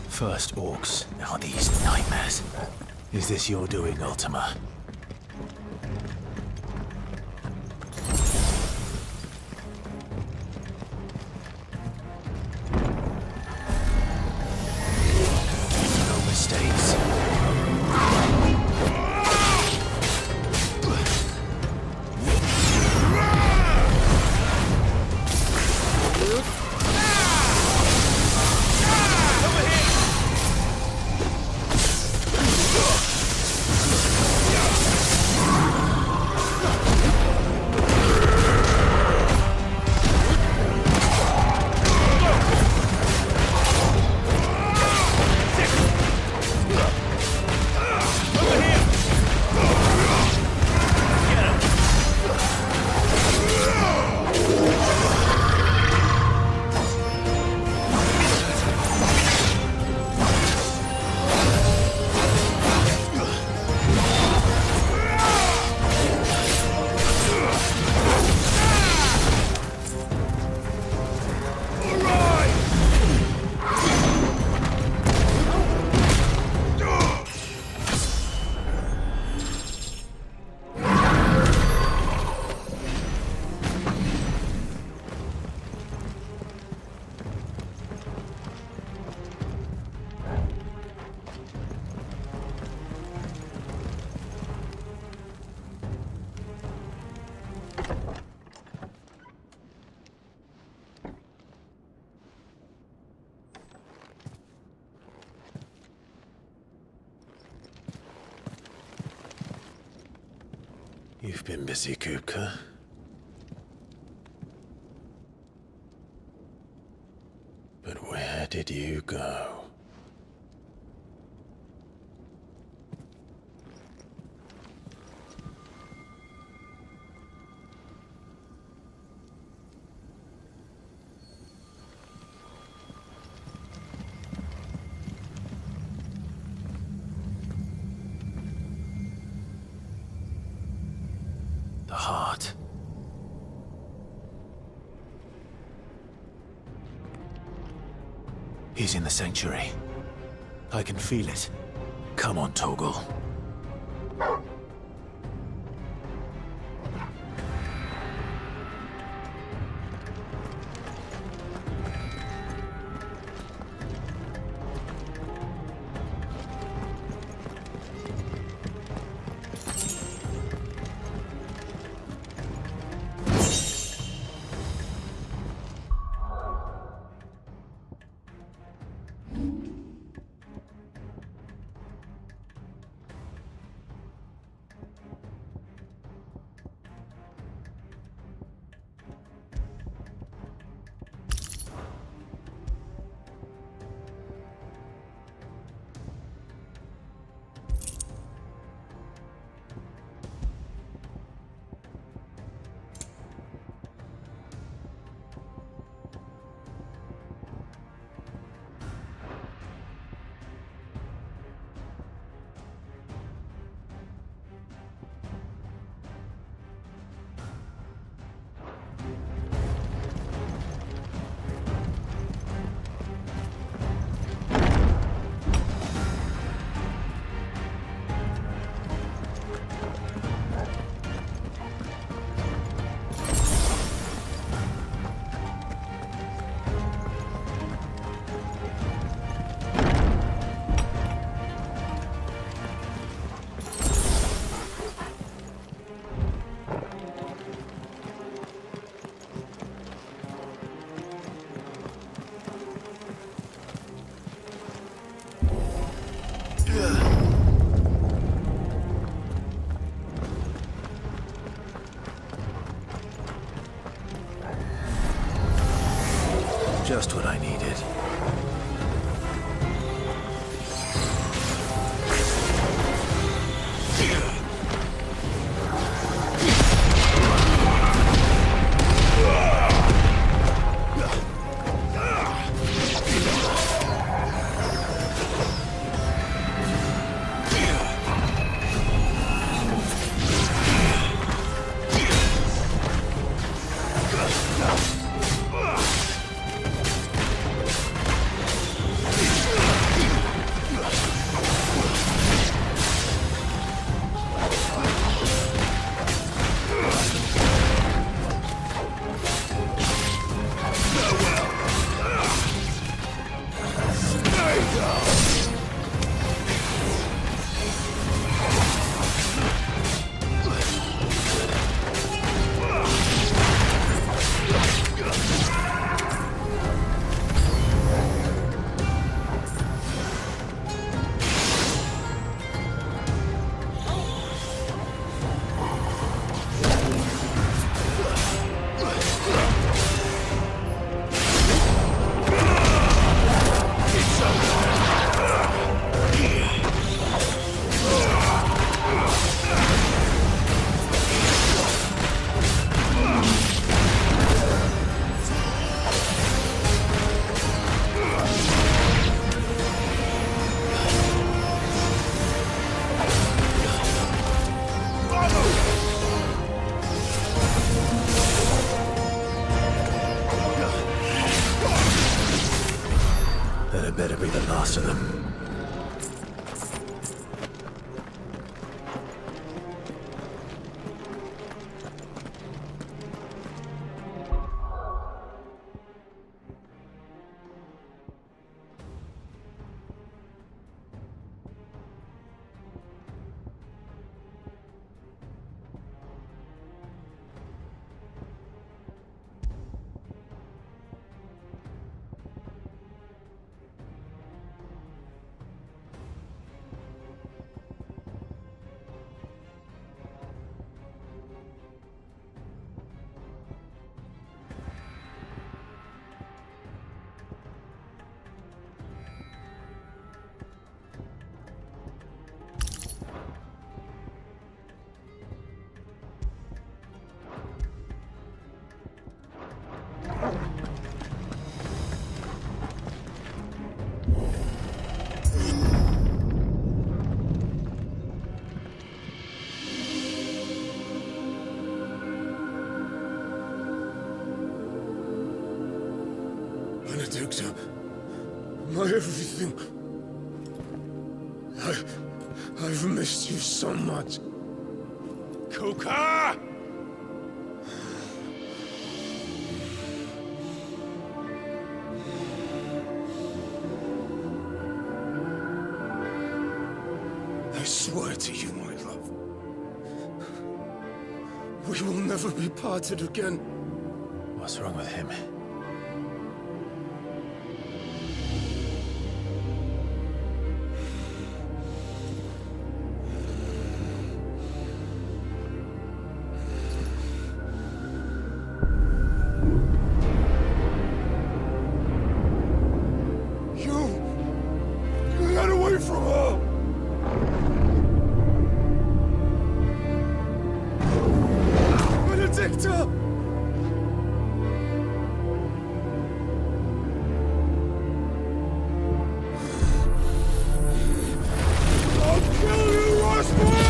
First orcs, now these nightmares. Is this your doing, Ultima? No mistakes. You've been busy, Kupka. But where did you go? The heart. He's in the sanctuary. I can feel it. Come on, Torgal. Just what I needed. better be the last of them. Benedicta, my everything. I've missed you so much. Kuka! I swear to you, my love, we will never be parted again. What's wrong with him? Get away from her! Benedicta! I'll kill you, Rosfield!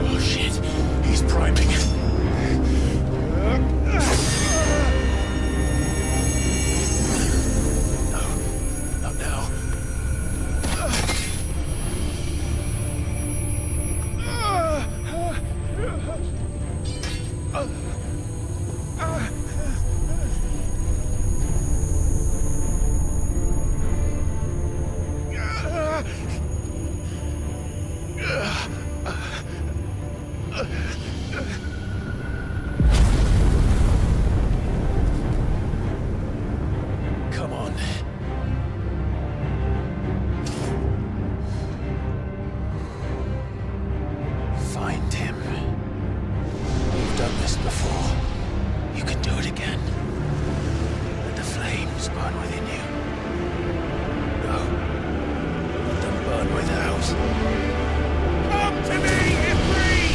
Oh shit, he's priming. Not now. Come on. Find him. You've done this before. You can do it again. Let the flames burn within you. No. Let them burn without. Come to me, Ifrit!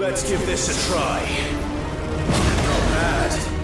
Let's give this a try. Not bad.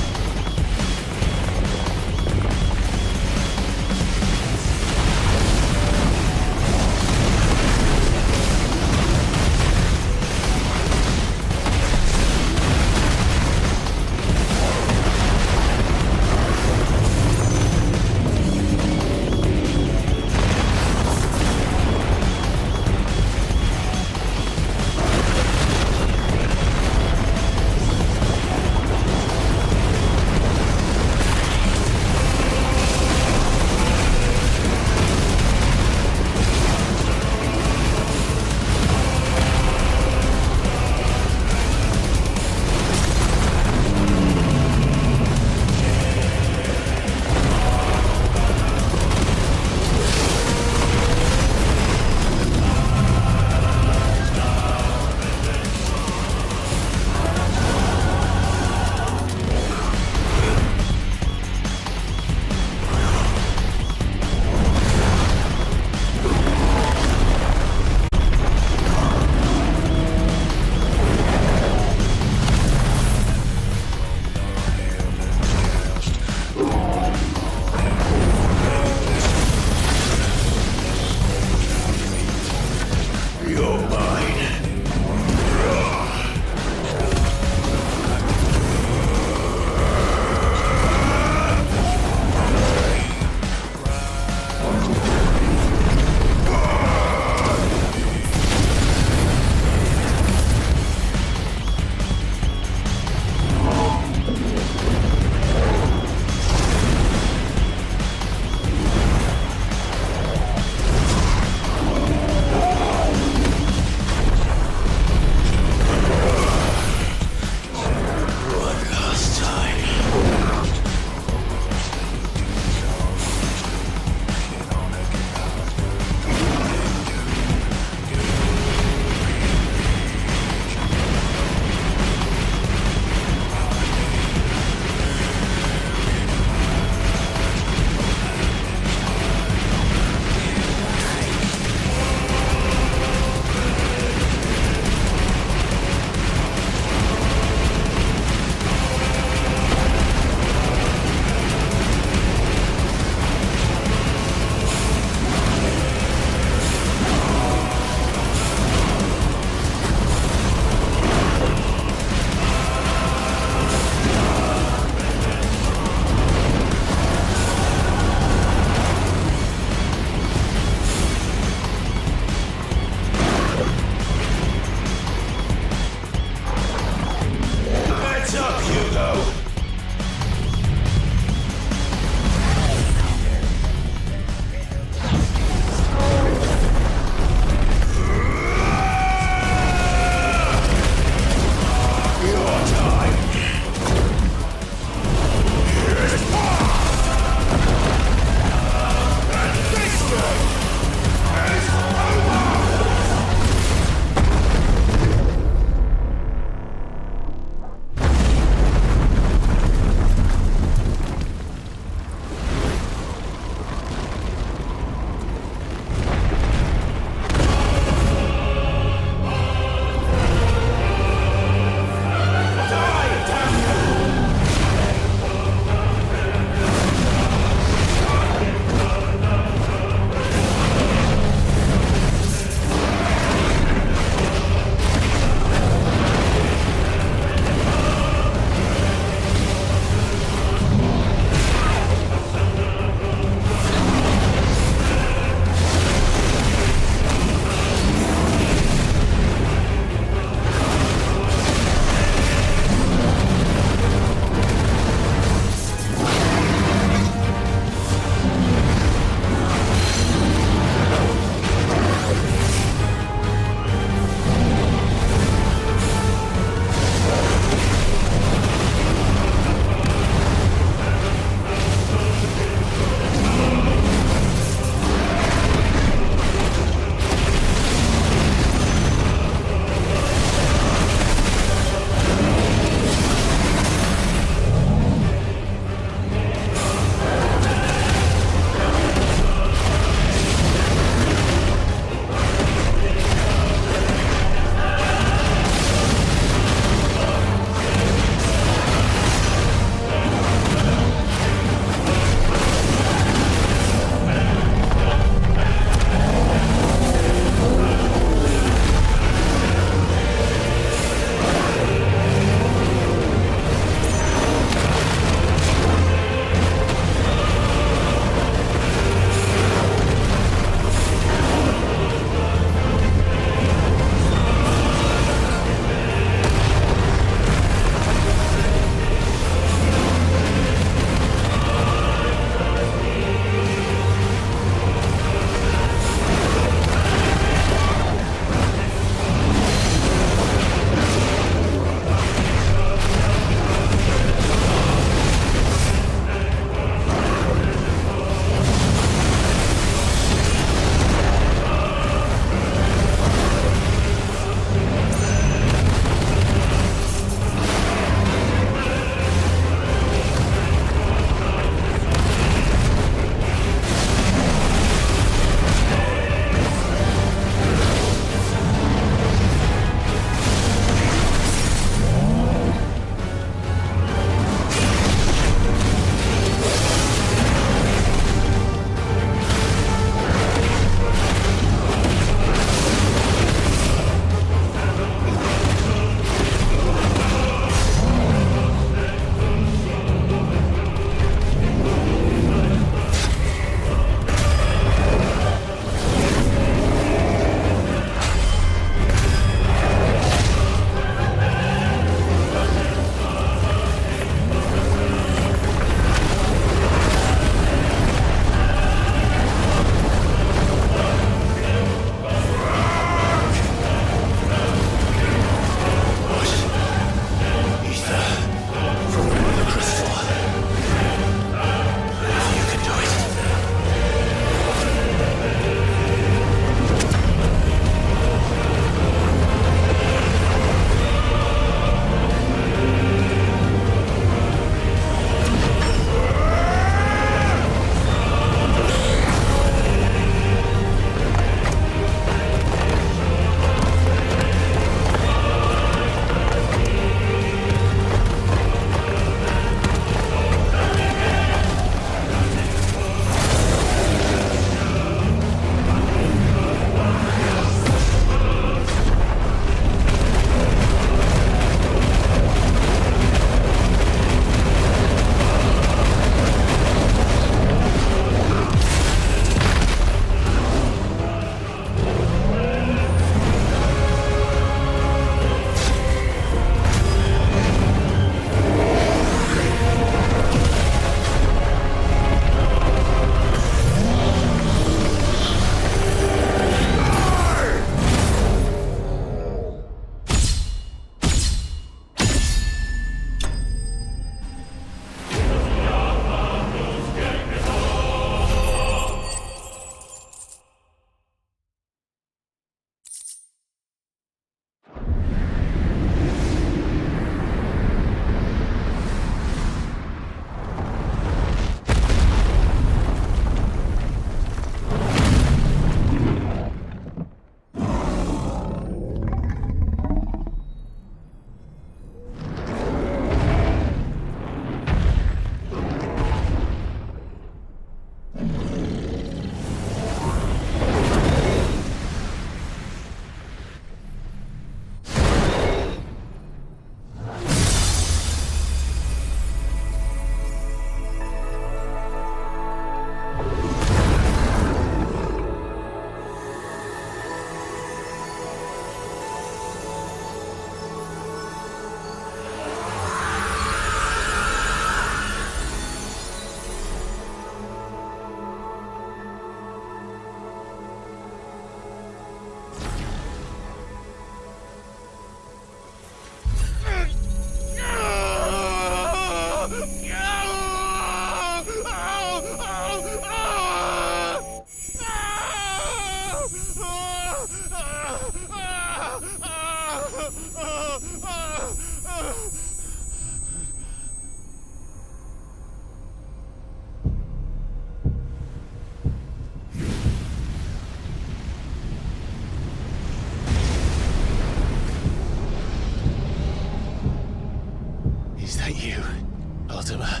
Mortimer.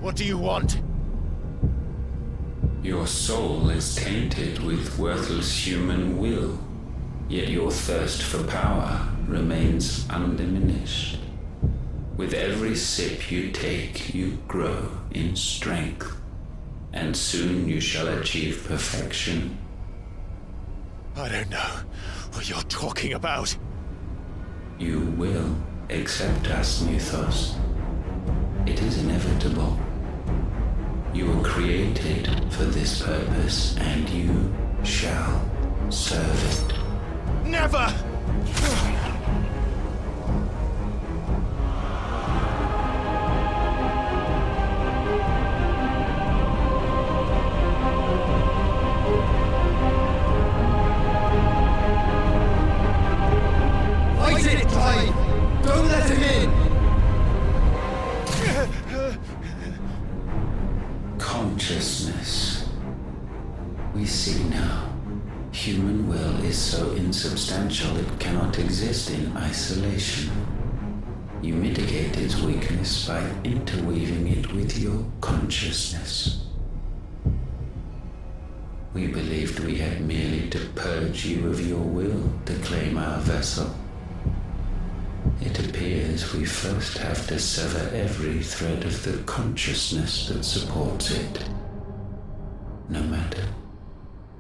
What do you want? Your soul is tainted with worthless human will, yet your thirst for power remains undiminished. With every sip you take, you grow in strength, and soon you shall achieve perfection. I don't know what you're talking about. You will accept us, Mythos. It is inevitable. You were created for this purpose, and you shall serve it. Never! Fight it, Clive! Don't let him in! Consciousness. We see now. Human will is so insubstantial it cannot exist in isolation. You mitigate its weakness by interweaving it with your consciousness. We believed we had merely to purge you of your will to claim our vessel. It appears we first have to sever every thread of the consciousness that supports it. No matter.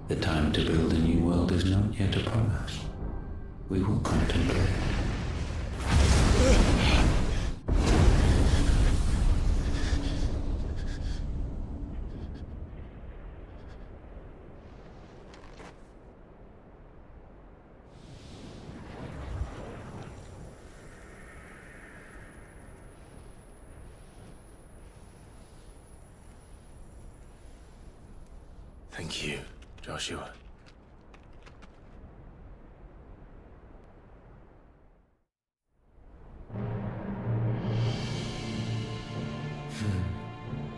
The time to build a new world is not yet upon us. We will contemplate. Thank you, Joshua.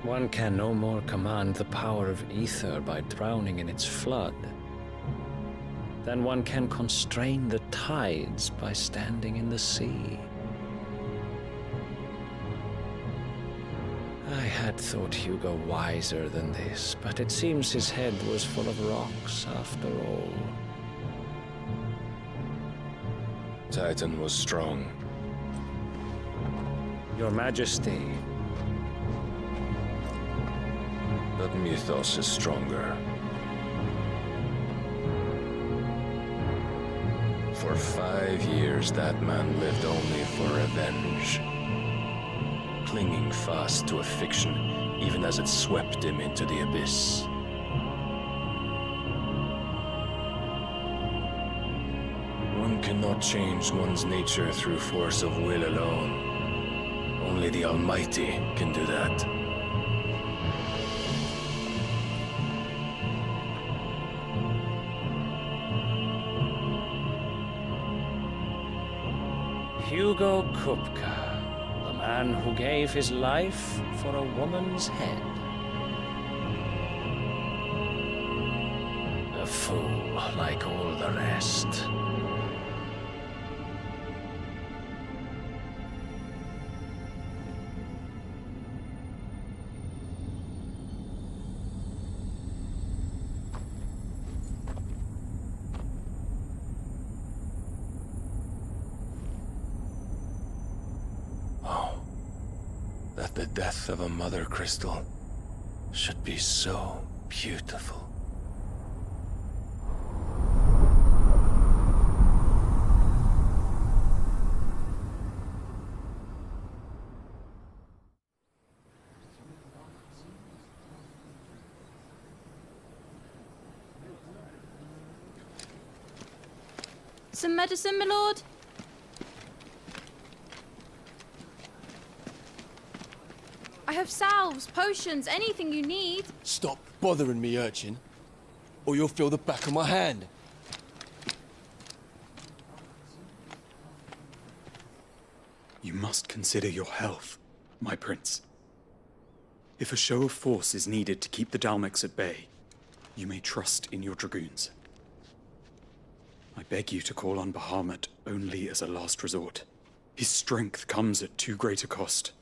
One can no more command the power of ether by drowning in its flood than one can constrain the tides by standing in the sea. I had thought Hugo wiser than this, but it seems his head was full of rocks after all. Titan was strong. Your Majesty. But Mythos is stronger. For 5 years, that man lived only for revenge. Clinging fast to a fiction, even as it swept him into the abyss. One cannot change one's nature through force of will alone. Only the Almighty can do that. Hugo Kupka. The man who gave his life for a woman's head. A fool like all the rest. That the death of a mother crystal should be so beautiful. Some medicine, my lord? I have salves, potions, anything you need. Stop bothering me, urchin, or you'll feel the back of my hand. You must consider your health, my prince. If a show of force is needed to keep the Dalmex at bay, you may trust in your dragoons. I beg you to call on Bahamut only as a last resort. His strength comes at too great a cost.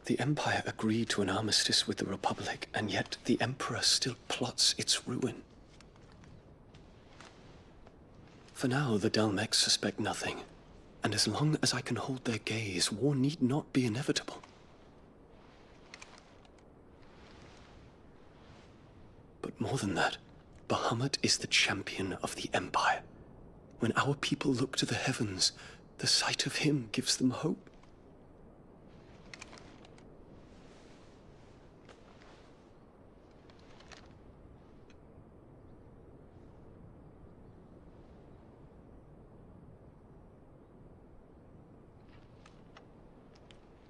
The Empire agreed to an armistice with the Republic, and yet the Emperor still plots its ruin. For now, the Dalmecs suspect nothing, and as long as I can hold their gaze, war need not be inevitable. But more than that, Bahamut is the champion of the Empire. When our people look to the heavens, the sight of him gives them hope.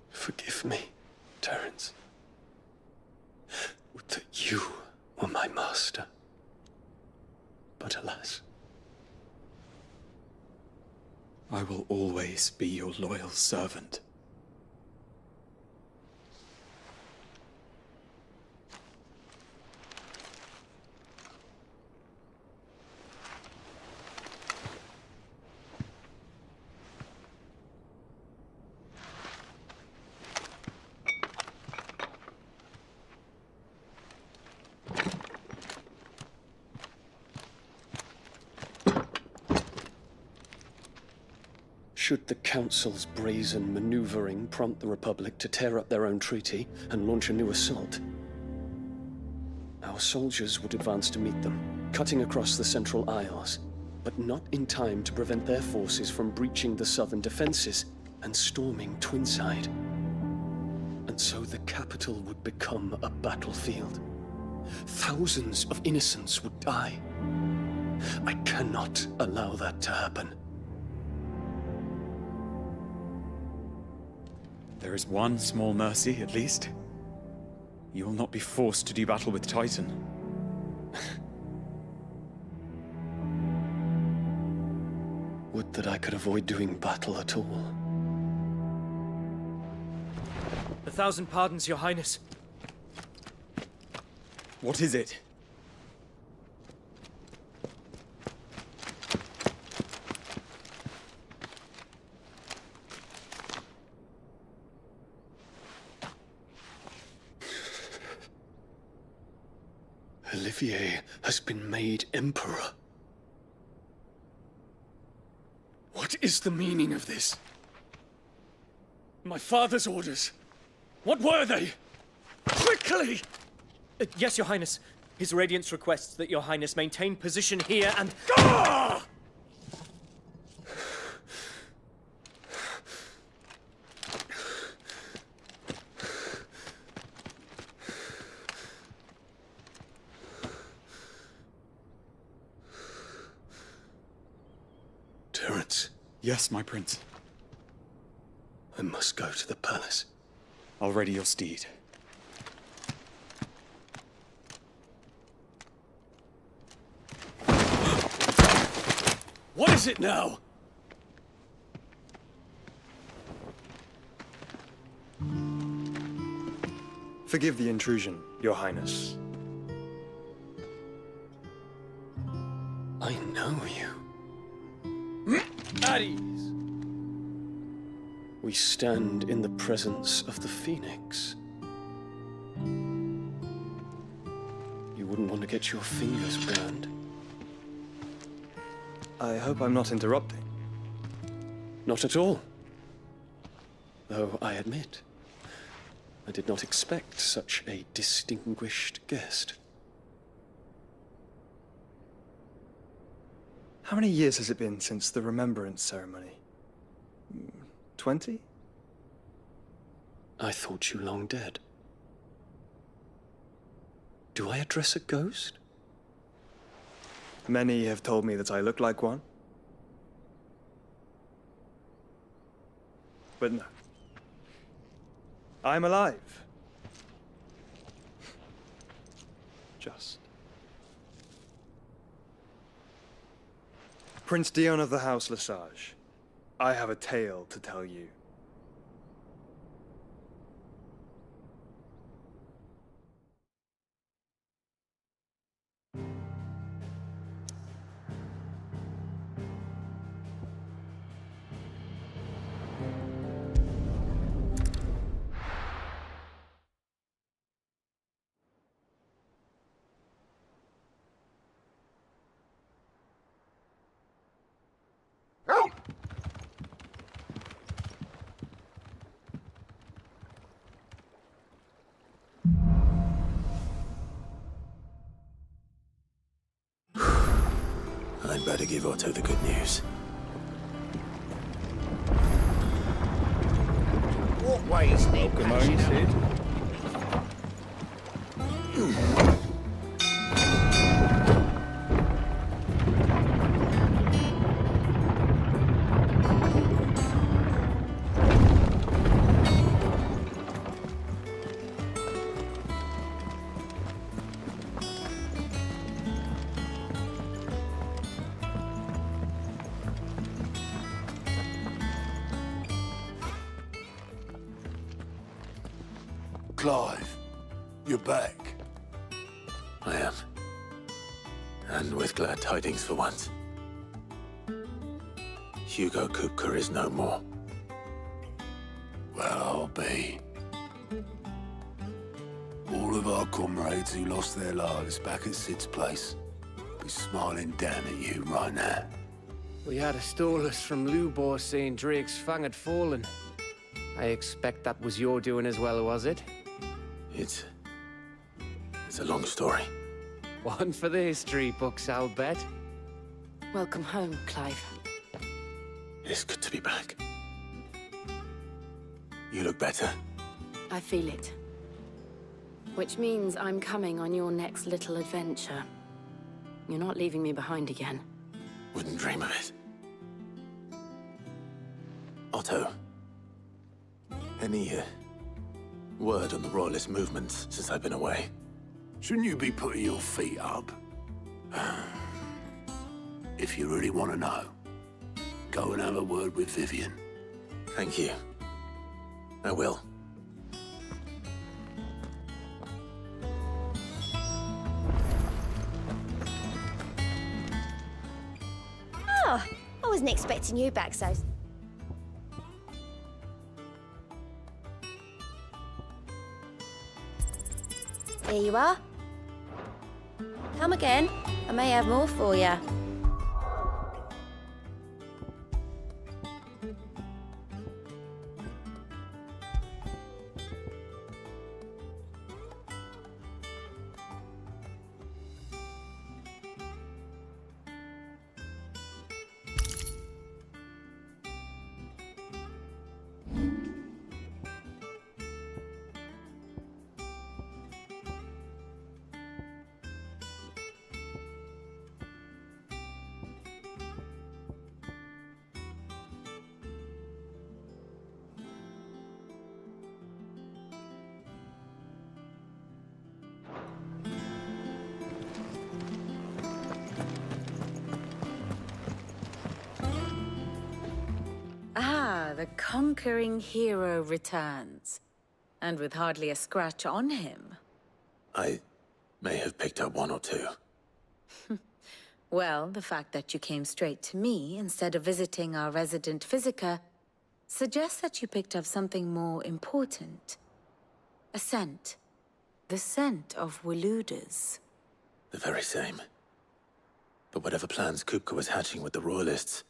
Forgive me, Terence. Would that you were my master. But alas. I will always be your loyal servant. Should the Council's brazen maneuvering prompt the Republic to tear up their own treaty and launch a new assault, our soldiers would advance to meet them, cutting across the Central Isles, but not in time to prevent their forces from breaching the southern defenses and storming Twinside. And so the capital would become a battlefield. Thousands of innocents would die. I cannot allow that to happen. There is one small mercy, at least. You will not be forced to do battle with Titan. Would that I could avoid doing battle at all. 1,000 pardons, Your Highness. What is it? Olivier has been made Emperor. What is the meaning of this? My father's orders. What were they? Quickly! Yes, Your Highness. His Radiance requests that Your Highness maintain position here and... Ah! Terence. Yes, my prince. I must go to the palace. I'll ready your steed. What is it now? Forgive the intrusion, Your Highness. I know you. At ease. We stand in the presence of the Phoenix. You wouldn't want to get your fingers burned. I hope I'm not interrupting. Not at all. Though I admit, I did not expect such a distinguished guest. How many years has it been since the Remembrance ceremony? 20? I thought you long dead. Do I address a ghost? Many have told me that I look like one. But no. I'm alive. Just. Prince Dion of the House Lesage, I have a tale to tell you. I'd better give Otto the good news. What way is it? Welcome home, Sid. Clive, you're back. I am. And with glad tidings for once. Hugo Kupka is no more. Well, I'll be. All of our comrades who lost their lives back at Sid's place be smiling down at you right now. We had a stolus from Lubor saying Drake's fang had fallen. I expect that was your doing as well, was it? It's a long story. One for the history books, I'll bet. Welcome home, Clive. It's good to be back. You look better. I feel it. Which means I'm coming on your next little adventure. You're not leaving me behind again. Wouldn't dream of it. Otto. Any word on the Royalist movements since I've been away? Shouldn't you be putting your feet up? If you really want to know, go and have a word with Vivian. Thank you. I will. Oh, I wasn't expecting you back so... Here you are. Come again. I may have more for you. The conquering hero returns, and with hardly a scratch on him. I may have picked up one or two. Well, the fact that you came straight to me instead of visiting our resident physiker suggests that you picked up something more important. A scent. The scent of Waluders. The very same. But whatever plans Kupka was hatching with the Royalists,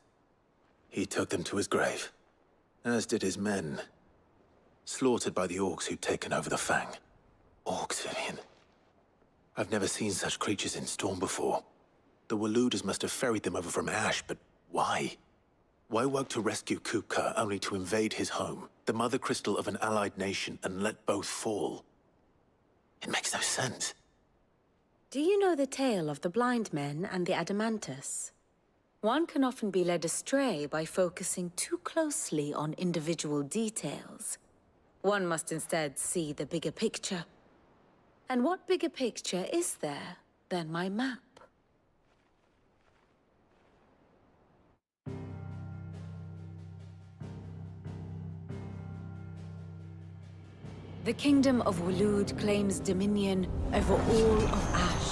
he took them to his grave. As did his men. Slaughtered by the orcs who'd taken over the Fang. Orcs, Vivian. I've never seen such creatures in Storm before. The Waluders must have ferried them over from Ash, but why? Why work to rescue Kupka only to invade his home, the mother crystal of an allied nation, and let both fall? It makes no sense. Do you know the tale of the blind men and the Adamantus? One can often be led astray by focusing too closely on individual details. One must instead see the bigger picture. And what bigger picture is there than my map? The Kingdom of Walud claims dominion over all of Ash.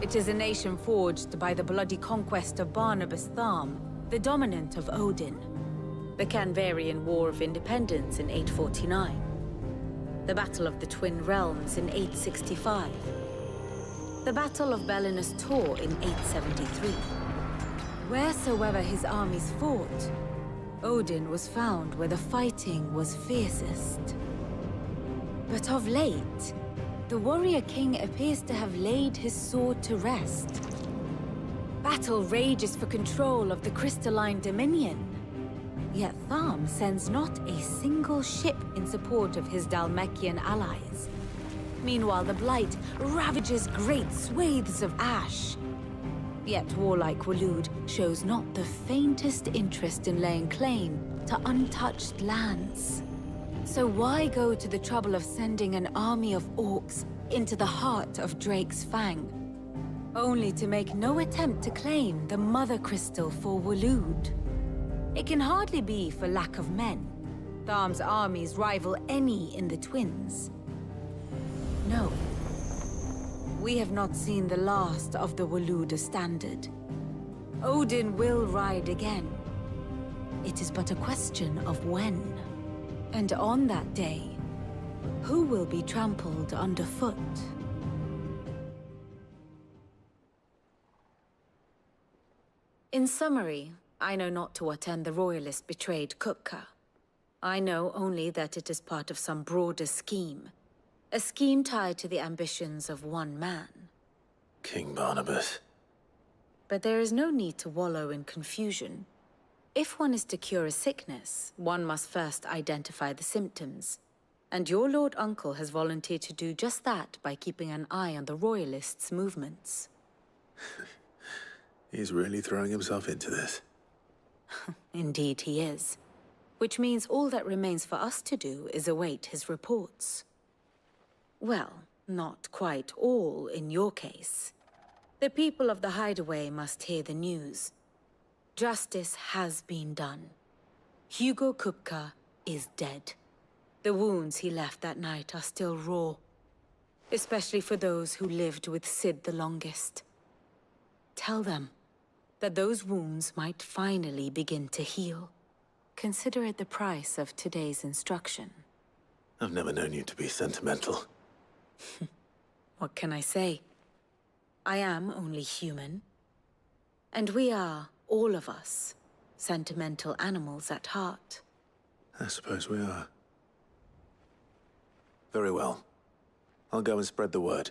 It is a nation forged by the bloody conquest of Barnabas Tharm, the dominant of Odin. The Canvarian War of Independence in 849. The Battle of the Twin Realms in 865. The Battle of Belinus Tor in 873. Wheresoever his armies fought, Odin was found where the fighting was fiercest. But of late, the warrior king appears to have laid his sword to rest. Battle rages for control of the crystalline dominion. Yet Tharm sends not a single ship in support of his Dhalmekian allies. Meanwhile, the Blight ravages great swathes of ash. Yet warlike Waloed shows not the faintest interest in laying claim to untouched lands. So why go to the trouble of sending an army of orcs into the heart of Drake's Fang, only to make no attempt to claim the Mother Crystal for Waloed? It can hardly be for lack of men. Tharm's armies rival any in the Twins. No. We have not seen the last of the Waloed standard. Odin will ride again. It is but a question of when. And on that day, who will be trampled underfoot? In summary, I know not to what end the Royalists betrayed Kupka. I know only that it is part of some broader scheme. A scheme tied to the ambitions of one man. King Barnabas. But there is no need to wallow in confusion. If one is to cure a sickness, one must first identify the symptoms. And your Lord Uncle has volunteered to do just that by keeping an eye on the Royalists' movements. He's really throwing himself into this. Indeed he is. Which means all that remains for us to do is await his reports. Well, not quite all in your case. The people of the Hideaway must hear the news. Justice has been done. Hugo Kupka is dead. The wounds he left that night are still raw. Especially for those who lived with Sid the longest. Tell them that those wounds might finally begin to heal. Consider it the price of today's instruction. I've never known you to be sentimental. What can I say? I am only human. And we are, all of us, sentimental animals at heart. I suppose we are. Very well. I'll go and spread the word.